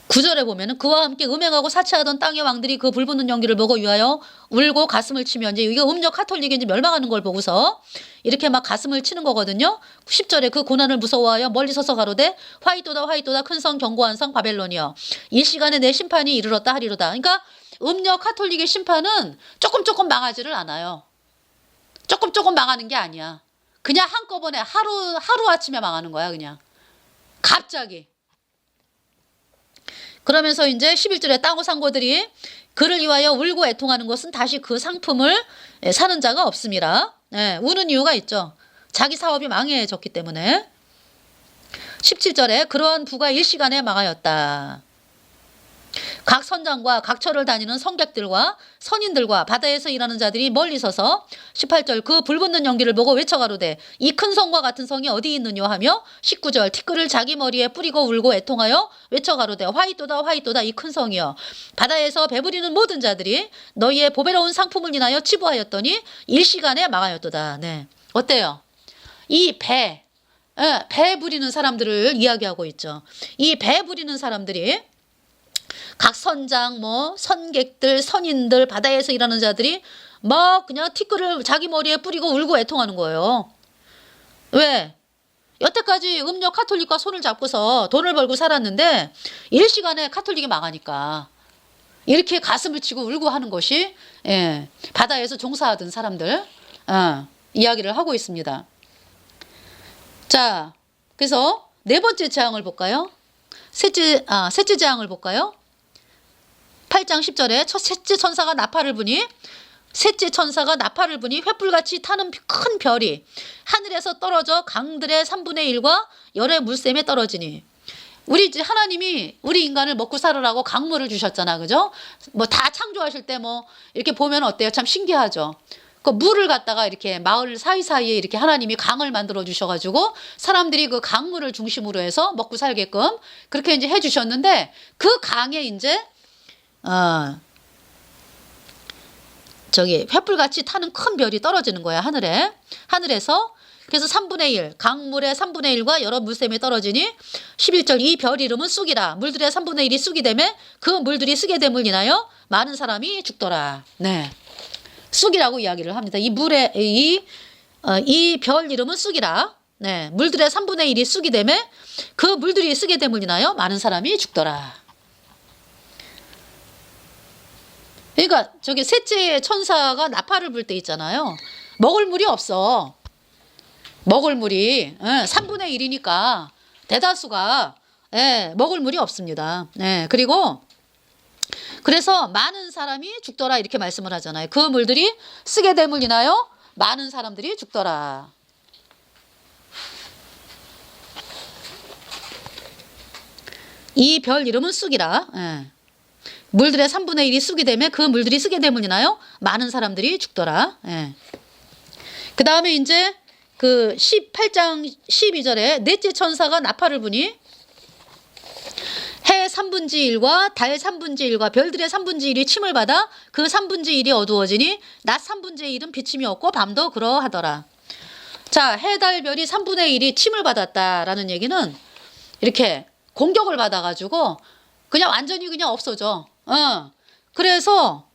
9절에 보면은 그와 함께 음행하고 사치하던 땅의 왕들이 그 불붙는 연기를 보고 위하여 울고 가슴을 치며 이제 이게 음력 카톨릭이 이제 멸망하는 걸 보고서 이렇게 막 가슴을 치는 거거든요. 10절에 그 고난을 무서워하여 멀리 서서 가로되 화이토다 화이토다 큰 성 견고한 성 바벨론이여 이 시간에 내 심판이 이르렀다 하리로다. 그러니까 음력 카톨릭의 심판은 조금 망하지를 않아요. 조금 망하는 게 아니야. 그냥 한꺼번에 하루 아침에 망하는 거야. 그냥 갑자기. 그러면서 이제 11절에 땅 상고들이 그를 위하여 울고 애통하는 것은 다시 그 상품을 사는 자가 없음이라. 예, 우는 이유가 있죠. 자기 사업이 망해졌기 때문에. 17절에 그러한 부가 일시간에 망하였다. 각 선장과 각 처를 다니는 성객들과 선인들과 바다에서 일하는 자들이 멀리 서서 18절 그 불붙는 연기를 보고 외쳐가로되 이 큰 성과 같은 성이 어디 있느냐 하며 19절 티끌을 자기 머리에 뿌리고 울고 애통하여 외쳐가로되 화이토다 화이토다 이 큰 성이여 바다에서 배부리는 모든 자들이 너희의 보배로운 상품을 인하여 치부하였더니 일시간에 망하였도다. 네. 어때요? 이 배, 배 부리는 사람들을 이야기하고 있죠. 이 배 부리는 사람들이 각 선장, 뭐 선객들, 선인들, 바다에서 일하는 자들이 막 그냥 티끌을 자기 머리에 뿌리고 울고 애통하는 거예요. 왜? 여태까지 음료 카톨릭과 손을 잡고서 돈을 벌고 살았는데 일시간에 카톨릭이 망하니까 이렇게 가슴을 치고 울고 하는 것이 바다에서 종사하던 사람들 이야기를 하고 있습니다. 자, 그래서 네 번째 재앙을 볼까요? 셋째 재앙을 볼까요? 8장 10절에 셋째 천사가 나팔을 부니 횃불같이 타는 큰 별이 하늘에서 떨어져 강들의 3분의 1과 열의 물샘에 떨어지니. 우리 하나님이 우리 인간을 먹고 살으라고 강물을 주셨잖아. 그죠? 뭐 다 창조하실 때 뭐 이렇게 보면 어때요? 참 신기하죠. 그 물을 갖다가 이렇게 마을 사이사이에 이렇게 하나님이 강을 만들어 주셔가지고 사람들이 그 강물을 중심으로 해서 먹고 살게끔 그렇게 이제 해 주셨는데 그 강에 이제 횃불같이 타는 큰 별이 떨어지는 거야. 하늘에서. 그래서 3분의 1, 강물의 3분의 1과 여러 물샘에 떨어지니 11절 이 별 이름은 쑥이라. 물들의 3분의 1이 쑥이 되매 그 물들이 쑥에 됨을 인하여 많은 사람이 죽더라. 네, 쑥이라고 이야기를 합니다. 이 별 이름은 쑥이라. 네, 물들의 3분의 1이 쑥이 되매 그 물들이 쑥에 됨을 인하여 많은 사람이 죽더라. 그러니까 저기 셋째 천사가 나팔을 불 때 있잖아요. 먹을 물이 없어. 먹을 물이 3분의 1이니까 대다수가 먹을 물이 없습니다. 그리고 그래서 많은 사람이 죽더라 이렇게 말씀을 하잖아요. 그 물들이 쓰게 됨을 인하여 많은 사람들이 죽더라. 이 별 이름은 쑥이라. 물들의 3분의 1이 쑥이 되면 그 물들이 쓰게 됨을 인하여 많은 사람들이 죽더라. 그 다음에 이제 그 18장 12절에 넷째 천사가 나팔을 부니 해 3분의 1과 달 3분의 1과 별들의 3분의 1이 침을 받아 그 3분의 1이 어두워지니 낮 3분의 1은 비침이 없고 밤도 그러하더라. 자, 해, 달, 별이 3분의 1이 침을 받았다라는 얘기는 이렇게 공격을 받아가지고 그냥 완전히 그냥 없어져. 그래서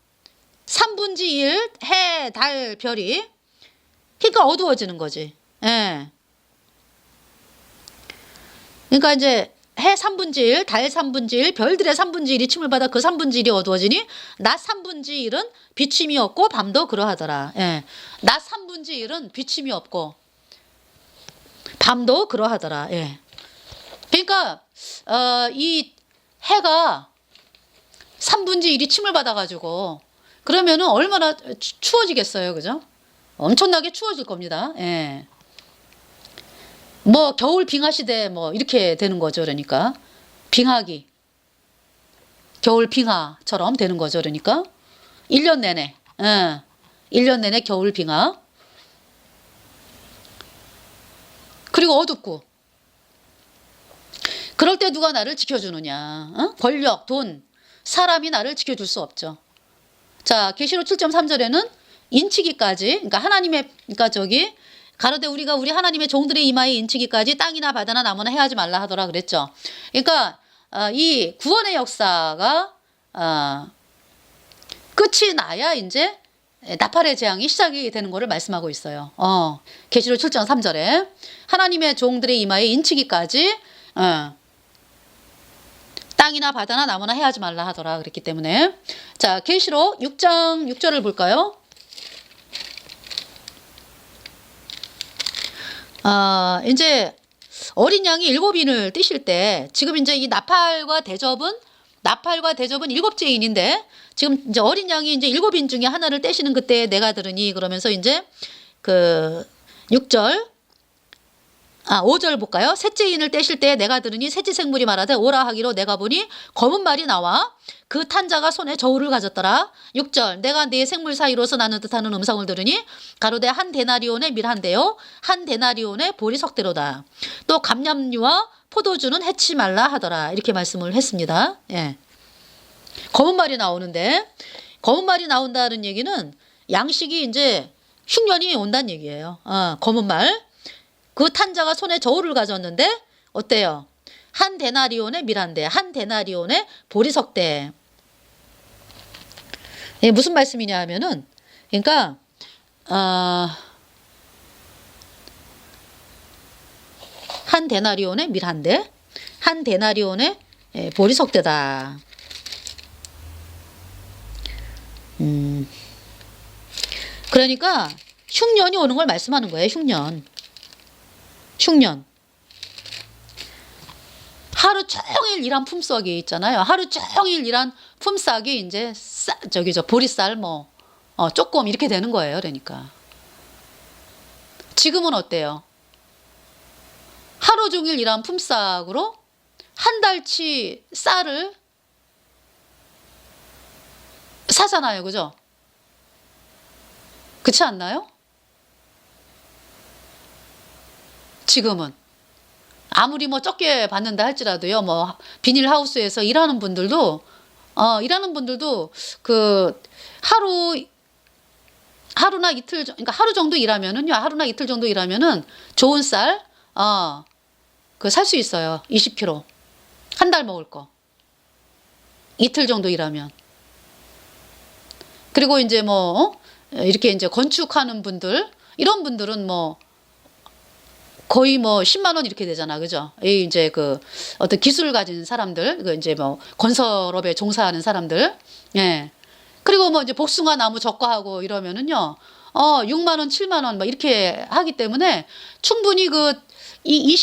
3분의 1 해, 달, 별이 그러니까 어두워지는 거지. 그러니까 이제 해 3분의 1, 달 3분의 1, 별들의 3분의 1이 침을 받아 그 3분의 1이 어두워지니 낮 3분의 1은 비침이 없고 밤도 그러하더라. 낮 3분의 1은 비침이 없고 밤도 그러하더라. 그러니까 이 해가 3분의 1이 침을 받아가지고 그러면은 얼마나 추워지겠어요. 그죠? 엄청나게 추워질 겁니다. 뭐 겨울 빙하 시대 뭐 이렇게 되는 거죠. 그러니까 빙하기 겨울 빙하처럼 되는 거죠. 그러니까 1년 내내 1년 내내 겨울 빙하. 그리고 어둡고 그럴 때 누가 나를 지켜주느냐. 권력, 돈, 사람이 나를 지켜줄 수 없죠. 자, 계시록 7.3절에는 인치기까지, 그러니까 가로되 우리가 우리 하나님의 종들의 이마에 인치기까지 땅이나 바다나 나무나 해하지 말라 하더라 그랬죠. 그러니까 이 구원의 역사가 끝이 나야 이제 나팔의 재앙이 시작이 되는 것을 말씀하고 있어요. 계시록 7.3절에 하나님의 종들의 이마에 인치기까지 땅이나 바다나 나무나 해하지 말라 하더라 그랬기 때문에. 자, 계시록 6장 6절을 볼까요? 이제 어린 양이 7인을 띠실 때 지금 이제 이 나팔과 대접은 7째인인데 지금 이제 어린 양이 이제 7인 중에 하나를 떼시는 그때 내가 들으니 그러면서 이제 그 5절 볼까요? 셋째 인을 떼실 때 내가 들으니 셋째 생물이 말하되 오라 하기로 내가 보니 검은 말이 나와 그 탄 자가 손에 저울을 가졌더라. 6절 내가 네 생물 사이로서 나는 듯하는 음성을 들으니 가로되 한 데나리온의 밀 한 대요 한 데나리온의 보리 석대로다. 또 감람류와 포도주는 해치 말라 하더라. 이렇게 말씀을 했습니다. 검은 말이 나오는데 검은 말이 나온다는 얘기는 양식이 이제 흉년이 온다는 얘기예요. 검은 말. 그 탄자가 손에 저울을 가졌는데 어때요? 한 데나리온의 밀한대, 한 데나리온의 보리석대. 예, 무슨 말씀이냐 하면은 그러니까 한 데나리온의 밀한대, 한 데나리온의 보리석대다. 그러니까 흉년이 오는 걸 말씀하는 거예요. 흉년. 하루 종일 일한 품삯이 있잖아요. 하루 종일 일한 품삯이 이제 보리쌀 조금 이렇게 되는 거예요. 그러니까 지금은 어때요? 하루 종일 일한 품삯으로 한 달치 쌀을 사잖아요. 그죠? 그렇지 않나요? 지금은 아무리 적게 받는다 할지라도요. 비닐하우스에서 일하는 분들도 그 하루나 이틀, 그러니까 하루 정도 일하면은요. 하루나 이틀 정도 일하면은 좋은 쌀 그 살 수 있어요. 20kg. 한 달 먹을 거. 이틀 정도 일하면. 그리고 이제 이렇게 이제 건축하는 분들, 이런 분들은 거의 10만 원 이렇게 되잖아. 그죠? 이제 그 어떤 기술을 가진 사람들, 그 이제 건설업에 종사하는 사람들. 예. 그리고 이제 복숭아 나무 적과하고 이러면은요. 6만 원, 7만 원 이렇게 하기 때문에 충분히 이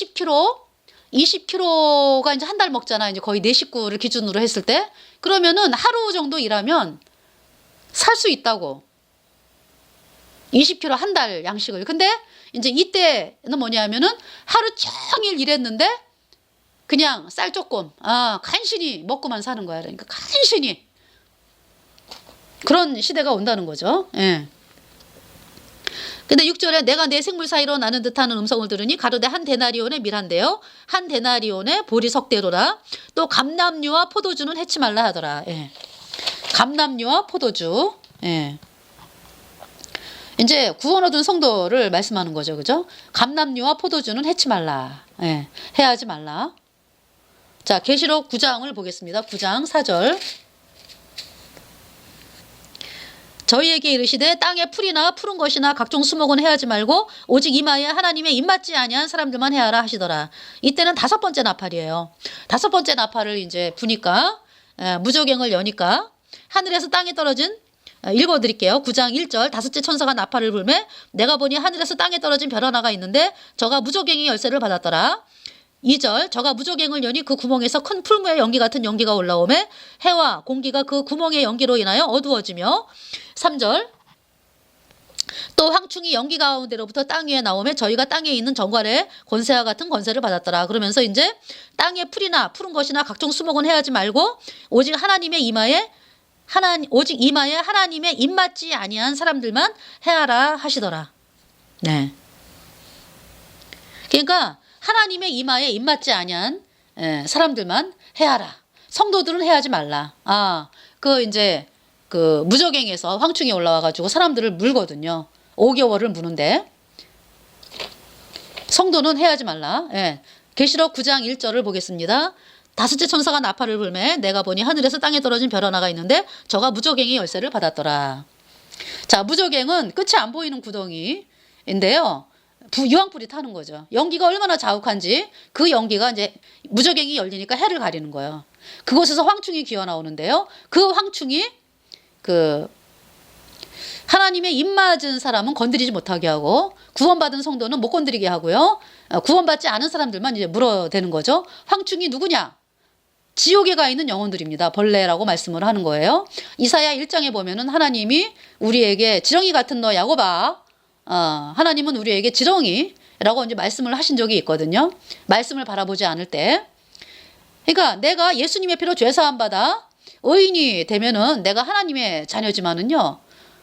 20kg가 이제 한 달 먹잖아. 이제 거의 네 식구를 기준으로 했을 때. 그러면은 하루 정도 일하면 살 수 있다고. 20kg 한 달 양식을. 근데 이제 이때는 뭐냐면은 하루 종일 일했는데 그냥 쌀 조금 간신히 먹고만 사는 거야. 그러니까 간신히 그런 시대가 온다는 거죠. 예. 근데 6절에 내가 내 생물 사이로 나는 듯하는 음성을 들으니 가로되 한 데나리온의 밀한대요, 한 데나리온의 보리석대로라. 또 감람류와 포도주는 해치 말라 하더라. 예. 감람류와 포도주. 예. 이제 구원 얻은 성도를 말씀하는 거죠. 그죠? 감람류와 포도주는 해치 말라. 예. 해하지 말라. 자, 계시록 9장을 보겠습니다. 9장 4절. 저희에게 이르시되 땅에 풀이나 푸른 것이나 각종 수목은 해하지 말고 오직 이마에 하나님의 입맞지 아니한 사람들만 해하라 하시더라. 이때는 5번째 나팔이에요. 5번째 나팔을 이제 부니까 무저갱을 여니까 하늘에서 땅에 떨어진, 읽어드릴게요. 9장 1절. 5째 천사가 나팔을 불매 내가 보니 하늘에서 땅에 떨어진 별 하나가 있는데 저가 무저갱의 열쇠를 받았더라. 2절. 저가 무저갱을 여니 그 구멍에서 큰 풀무의 연기 같은 연기가 올라오매 해와 공기가 그 구멍의 연기로 인하여 어두워지며. 3절. 또 황충이 연기 가운데로부터 땅 위에 나오매 저희가 땅에 있는 정갈의 권세와 같은 권세를 받았더라. 그러면서 이제 땅에 풀이나 푸른 것이나 각종 수목은 해하지 말고 오직 이마에 하나님의 입맞지 아니한 사람들만 해하라 하시더라. 네. 그러니까 하나님의 이마에 입맞지 아니한 사람들만 해하라. 성도들은 해하지 말라. 이제 무저갱에서 황충이 올라와가지고 사람들을 물거든요. 5개월을 무는데 성도는 해하지 말라. 예. 계시록 9장 1절을 보겠습니다. 5째 천사가 나팔을 불매 내가 보니 하늘에서 땅에 떨어진 별 하나가 있는데 저가 무저갱의 열쇠를 받았더라. 자, 무저갱은 끝이 안 보이는 구덩이인데요. 유황불이 타는 거죠. 연기가 얼마나 자욱한지 그 연기가 이제 무저갱이 열리니까 해를 가리는 거예요. 그곳에서 황충이 기어 나오는데요. 그 황충이 하나님의 입맞은 사람은 건드리지 못하게 하고 구원받은 성도는 못 건드리게 하고요. 구원받지 않은 사람들만 이제 물어대는 거죠. 황충이 누구냐? 지옥에 가 있는 영혼들입니다. 벌레라고 말씀을 하는 거예요. 이사야 1장에 보면은 하나님이 우리에게 지렁이 같은 너 야곱아, 하나님은 우리에게 지렁이라고 이제 말씀을 하신 적이 있거든요. 말씀을 바라보지 않을 때. 그러니까 내가 예수님의 피로 죄 사함 받아 의인이 되면은 내가 하나님의 자녀지만은요.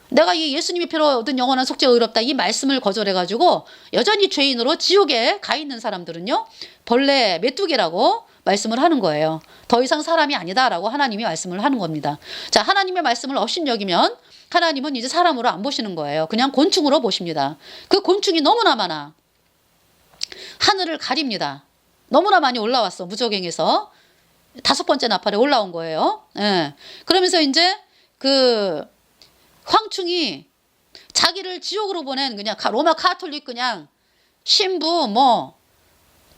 내가 이 예수님의 피로 얻은 영원한 속죄 의롭다 이 말씀을 거절해가지고 여전히 죄인으로 지옥에 가 있는 사람들은요. 벌레 메뚜기라고 말씀을 하는 거예요. 더 이상 사람이 아니다라고 하나님이 말씀을 하는 겁니다. 자, 하나님의 말씀을 업신여기면 하나님은 이제 사람으로 안 보시는 거예요. 그냥 곤충으로 보십니다. 그 곤충이 너무나 많아. 하늘을 가립니다. 너무나 많이 올라왔어. 무적행에서 5번째 나팔에 올라온 거예요. 예. 그러면서 이제 그 황충이 자기를 지옥으로 보낸 그냥 로마 카톨릭 그냥 신부 뭐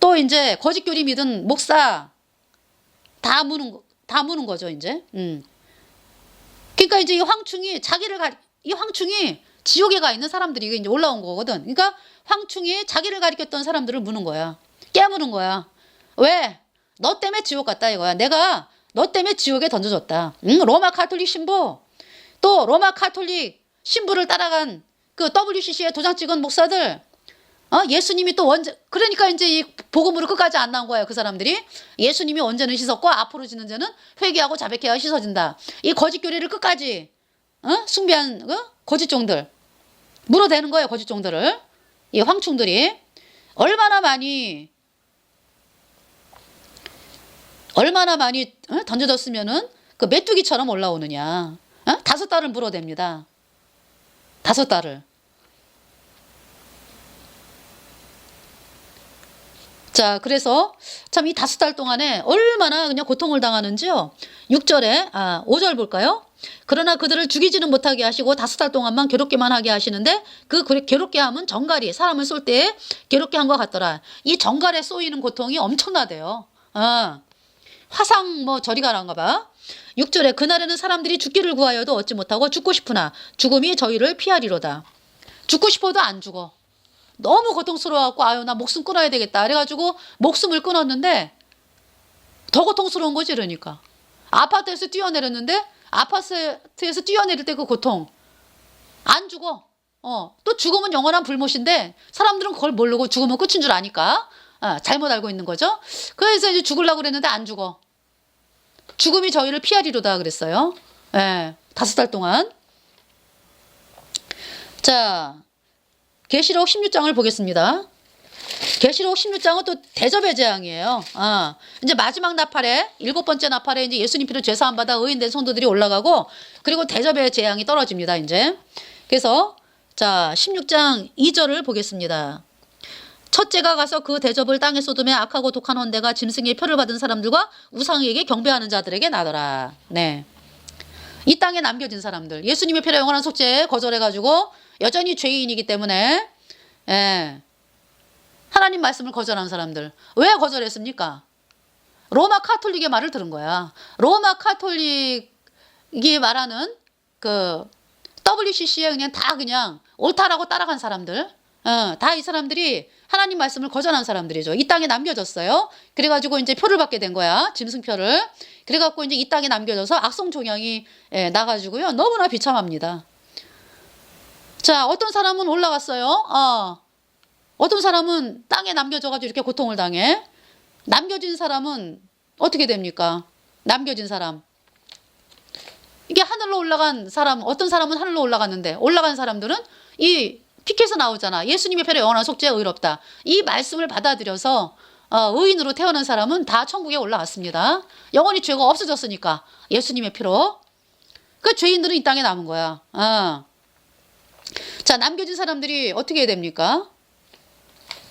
또 이제 거짓 교리 믿은 목사 다 무는 거죠 이제. 그러니까 이제 이 황충이 지옥에 가 있는 사람들이 이제 올라온 거거든. 그러니까 황충이 자기를 가리켰던 사람들을 무는 거야. 깨무는 거야. 왜? 너 때문에 지옥 갔다 이거야. 내가 너 때문에 지옥에 던져줬다. 로마 카톨릭 신부 또 로마 카톨릭 신부를 따라간 그 WCC에 도장 찍은 목사들 예수님이 또 그러니까 이제 이 복음으로 끝까지 안 나온 거예요. 그 사람들이 예수님이 언제는 씻었고 앞으로 지는 자는 회개하고 자백해야 씻어진다. 이 거짓 교리를 끝까지 숭배한 거짓 종들 물어대는 거예요. 거짓 종들을 이 황충들이 얼마나 많이 던져졌으면은 그 메뚜기처럼 올라오느냐. 5달을 물어댑니다. 5달을. 자, 그래서 참 이 5달 동안에 얼마나 그냥 고통을 당하는지요. 5절 볼까요? 그러나 그들을 죽이지는 못하게 하시고 5달 동안만 괴롭게만 하게 하시는데 그 괴롭게 함은 정갈이 사람을 쏠 때에 괴롭게 한 것 같더라. 이 정갈에 쏘이는 고통이 엄청나대요. 화상 뭐 저리 가란가 봐. 6절에 그날에는 사람들이 죽기를 구하여도 얻지 못하고 죽고 싶으나 죽음이 저희를 피하리로다. 죽고 싶어도 안 죽어. 너무 고통스러워갖고 아유 나 목숨 끊어야 되겠다. 그래가지고 목숨을 끊었는데 더 고통스러운 거지 그러니까. 아파트에서 뛰어내렸는데 아파트에서 뛰어내릴 때 그 고통. 안 죽어. 또 죽음은 영원한 불못인데 사람들은 그걸 모르고 죽으면 끝인 줄 아니까 잘못 알고 있는 거죠. 그래서 이제 죽으려고 그랬는데 안 죽어. 죽음이 저희를 피하리로다 그랬어요. 5달 동안. 자, 계시록 16장을 보겠습니다. 계시록 16장은 또 대접의 재앙이에요. 이제 마지막 나팔에 7번째 나팔에 이제 예수님 피로 죄사함 받아 의인된 성도들이 올라가고 그리고 대접의 재앙이 떨어집니다. 이제 그래서 자 16장 2절을 보겠습니다. 첫째가 가서 그 대접을 땅에 쏟으며 악하고 독한 원대가 짐승의 표를 받은 사람들과 우상에게 경배하는 자들에게 나더라. 네. 이 땅에 남겨진 사람들 예수님의 표를 영원한 속죄에 거절해가지고 여전히 죄인이기 때문에 하나님 말씀을 거절한 사람들 왜 거절했습니까? 로마 카톨릭의 말을 들은 거야. 로마 카톨릭이 말하는 그 WCC에 그냥 옳다라고 따라간 사람들 다 이 사람들이 하나님 말씀을 거절한 사람들이죠. 이 땅에 남겨졌어요. 그래가지고 이제 표를 받게 된 거야. 짐승표를. 그래갖고 이제 이 땅에 남겨져서 악성 종양이 나가지고요. 너무나 비참합니다. 자, 어떤 사람은 올라갔어요. 어떤 사람은 땅에 남겨져가지고 이렇게 고통을 당해. 남겨진 사람은 어떻게 됩니까? 남겨진 사람. 이게 하늘로 올라간 사람, 어떤 사람은 하늘로 올라갔는데 올라간 사람들은 이 피켓에서 나오잖아. 예수님의 표를 영원한 속죄에 의롭다. 이 말씀을 받아들여서 의인으로 태어난 사람은 다 천국에 올라갔습니다. 영원히 죄가 없어졌으니까 예수님의 피로. 그 죄인들은 이 땅에 남은 거야. 자, 남겨진 사람들이 어떻게 해야 됩니까?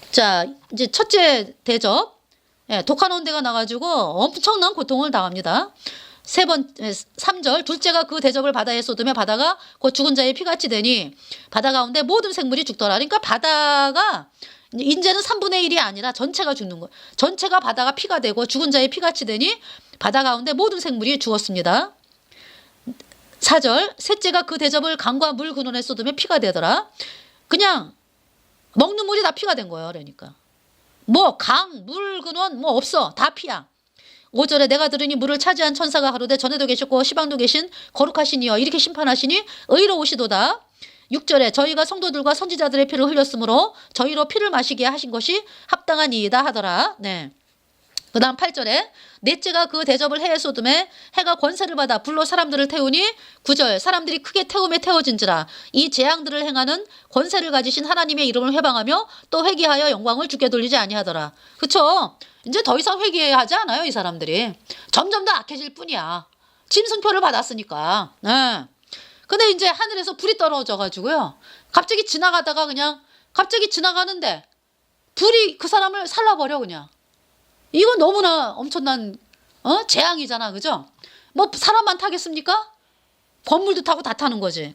자, 이제 첫째 대접. 독한 원대가 나가지고 엄청난 고통을 당합니다. 3절 둘째가 그 대접을 바다에 쏟으며 바다가 곧 죽은 자의 피같이 되니 바다 가운데 모든 생물이 죽더라. 그러니까 바다가 이제는 3분의 1이 아니라 전체가 죽는 거예요. 전체가 바다가 피가 되고 죽은 자의 피같이 되니 바다 가운데 모든 생물이 죽었습니다. 4절 셋째가 그 대접을 강과 물 근원에 쏟으며 피가 되더라. 그냥 먹는 물이 다 피가 된 거예요. 그러니까 뭐 강, 물 근원 뭐 없어. 다 피야. 5절에 내가 들으니 물을 차지한 천사가 가로되 전에도 계셨고 시방도 계신 거룩하시니여 이렇게 심판하시니 의로우시도다. 6절에 저희가 성도들과 선지자들의 피를 흘렸으므로 저희로 피를 마시게 하신 것이 합당한 이이다 하더라. 네. 그 다음 8절에 넷째가 그 대접을 해에 쏟음에 해가 권세를 받아 불로 사람들을 태우니 9절 사람들이 크게 태움에 태워진지라 이 재앙들을 행하는 권세를 가지신 하나님의 이름을 회방하며 또 회개하여 영광을 주께 돌리지 아니하더라. 그쵸? 이제 더 이상 회개하지 않아요. 이 사람들이. 점점 더 악해질 뿐이야. 짐승표를 받았으니까. 네. 근데 이제 하늘에서 불이 떨어져 가지고요. 갑자기 지나가다가 그냥 갑자기 지나가는데 불이 그 사람을 살라버려 그냥. 이건 너무나 엄청난 재앙이잖아. 그죠? 뭐 사람만 타겠습니까? 건물도 타고 다 타는 거지.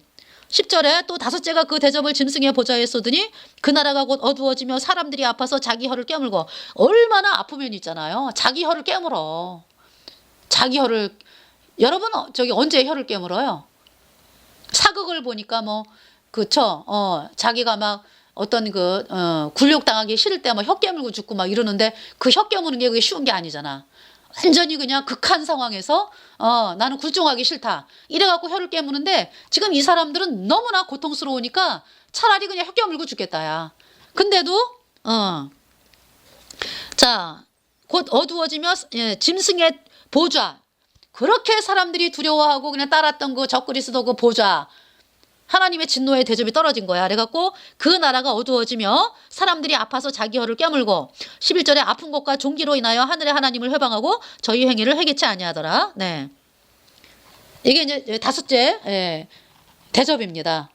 10절에 또 다섯째가 그 대접을 짐승의 보좌에 쏟으니 그 나라가 곧 어두워지며 사람들이 아파서 자기 혀를 깨물고 얼마나 아프면 있잖아요. 자기 혀를 깨물어. 자기 혀를 여러분 저기 언제 혀를 깨물어요? 사극을 보니까 뭐 그쵸? 자기가 막 어떤 굴욕당하기 싫을 때 막 혀 깨물고 죽고 막 이러는데 그 혀 깨무는 게 그게 쉬운 게 아니잖아. 완전히 그냥 극한 상황에서 나는 굴종하기 싫다. 이래갖고 혀를 깨무는데 지금 이 사람들은 너무나 고통스러우니까 차라리 그냥 혀 깨물고 죽겠다 야. 근데도 자, 곧 어두워지며 짐승의 보좌 그렇게 사람들이 두려워하고 그냥 따랐던 그 적그리스도 그 보좌 하나님의 진노의 대접이 떨어진 거야. 그래갖고 그 나라가 어두워지며 사람들이 아파서 자기 혀를 깨물고 11절에 아픈 것과 종기로 인하여 하늘의 하나님을 회방하고 저희 행위를 회개치 아니하더라. 네. 이게 이제 다섯째 대접입니다.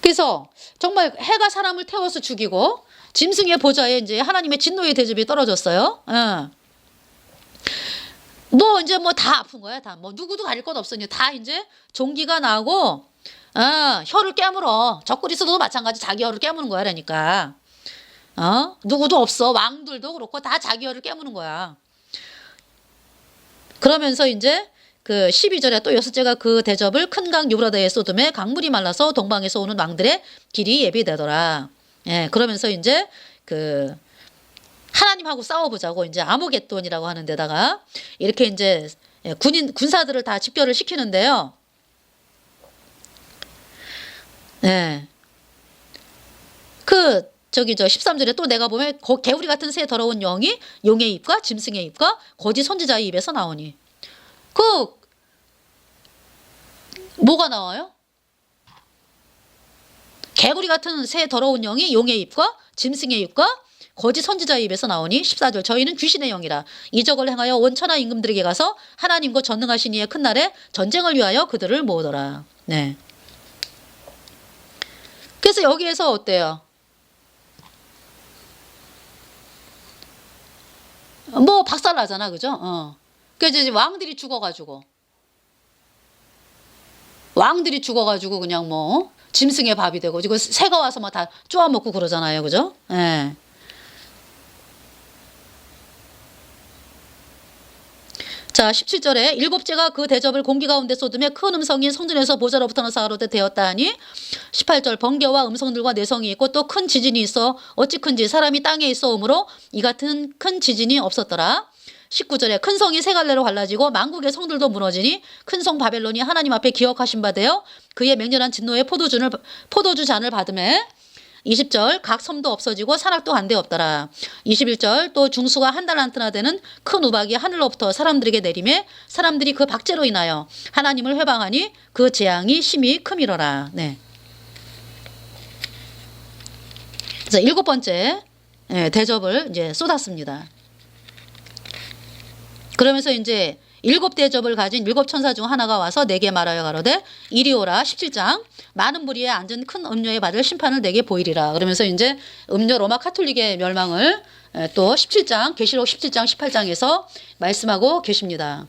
그래서 정말 해가 사람을 태워서 죽이고 짐승의 보좌에 이제 하나님의 진노의 대접이 떨어졌어요. 뭐 이제 뭐 다 아픈 거야. 다 뭐 누구도 가릴 것 없으니 다 이제 종기가 나고 혀를 깨물어. 적그리스도도 마찬가지 자기 혀를 깨무는 거야. 그러니까 누구도 없어. 왕들도 그렇고 다 자기 혀를 깨무는 거야. 그러면서 이제 그 12절에 또 여섯째가 그 대접을 큰 강 유브라데에 쏟음에 강물이 말라서 동방에서 오는 왕들의 길이 예비되더라. 예, 그러면서 이제 그 하나님하고 싸워보자고 이제 아모겟돈이라고 하는 데다가 이렇게 이제 군사들을 다 집결을 시키는데요. 네. 그 저기 13절에 또 내가 보면 개구리 같은 새 더러운 영이 용의 입과 짐승의 입과 거짓 선지자의 입에서 나오니 그 뭐가 나와요? 개구리 같은 새 더러운 영이 용의 입과 짐승의 입과 거짓 선지자의 입에서 나오니 14절 저희는 귀신의 영이라 이적을 행하여 온 천하 임금들에게 가서 하나님과 전능하신 이의 큰 날에 전쟁을 위하여 그들을 모으더라. 네. 그래서 여기에서 어때요? 뭐 박살나잖아. 그죠? 그래서 이제 왕들이 죽어가지고 그냥 뭐 짐승의 밥이 되고 지금 새가 와서 막 다 쪼아먹고 그러잖아요. 그죠? 예. 자 17절에 일곱째가 그 대접을 공기 가운데 쏟으며 큰 음성이 성전에서 보좌로부터 나서 가로되 되었다 하니 18절 번개와 음성들과 내성이 있고 또 큰 지진이 있어 어찌 큰지 사람이 땅에 있어 오므로 이 같은 큰 지진이 없었더라. 19절에 큰 성이 세 갈래로 갈라지고 만국의 성들도 무너지니 큰 성 바벨론이 하나님 앞에 기억하신 바 되어 그의 맹렬한 진노의 포도주잔을 받음에 20절 각 섬도 없어지고 산악도 한데 없더라. 21절 또 중수가 한 달란트나 되는 큰 우박이 하늘로부터 사람들에게 내림에 사람들이 그 박제로 인하여 하나님을 회방하니 그 재앙이 심히 크미러라. 네. 그래서 일곱 번째 대접을 이제 쏟았습니다. 그러면서 이제 일곱 대접을 가진 일곱 천사 중 하나가 와서 내게 말하여 가로되 이리 오라. 17장 많은 무리에 앉은 큰 음료에 받을 심판을 내게 보이리라. 그러면서 이제 음료 로마 카톨릭의 멸망을 또 17장 계시록 17장 18장에서 말씀하고 계십니다.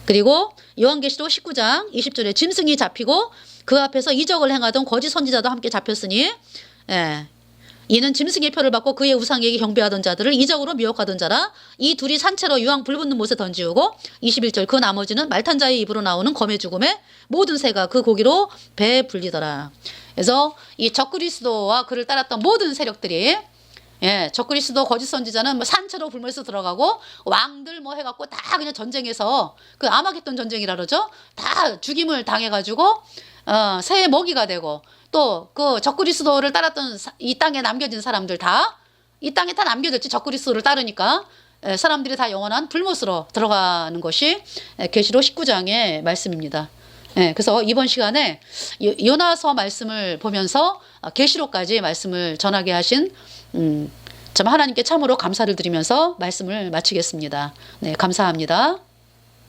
그리고 요한계시록 19장 20절에 짐승이 잡히고 그 앞에서 이적을 행하던 거짓 선지자도 함께 잡혔으니 이는 짐승의 표를 받고 그의 우상에게 경배하던 자들을 이적으로 미혹하던 자라. 이 둘이 산채로 유황 불붙는 못에 던지우고 21절 그 나머지는 말탄 자의 입으로 나오는 검의 죽음에 모든 새가 그 고기로 배에 불리더라. 그래서 이 적그리스도와 그를 따랐던 모든 세력들이 적그리스도 거짓 선지자는 뭐 산채로 불면서 들어가고 왕들 뭐 해갖고 다 그냥 전쟁에서 그 아마겟돈 전쟁이라 그러죠. 다 죽임을 당해가지고 새의 먹이가 되고 또 그 적그리스도를 따랐던 이 땅에 남겨진 사람들 다 이 땅에 다 남겨졌지. 적그리스도를 따르니까 사람들이 다 영원한 불못으로 들어가는 것이 계시록 19장의 말씀입니다. 그래서 이번 시간에 요나서 말씀을 보면서 계시록까지 말씀을 전하게 하신 참 하나님께 참으로 감사를 드리면서 말씀을 마치겠습니다. 네, 감사합니다.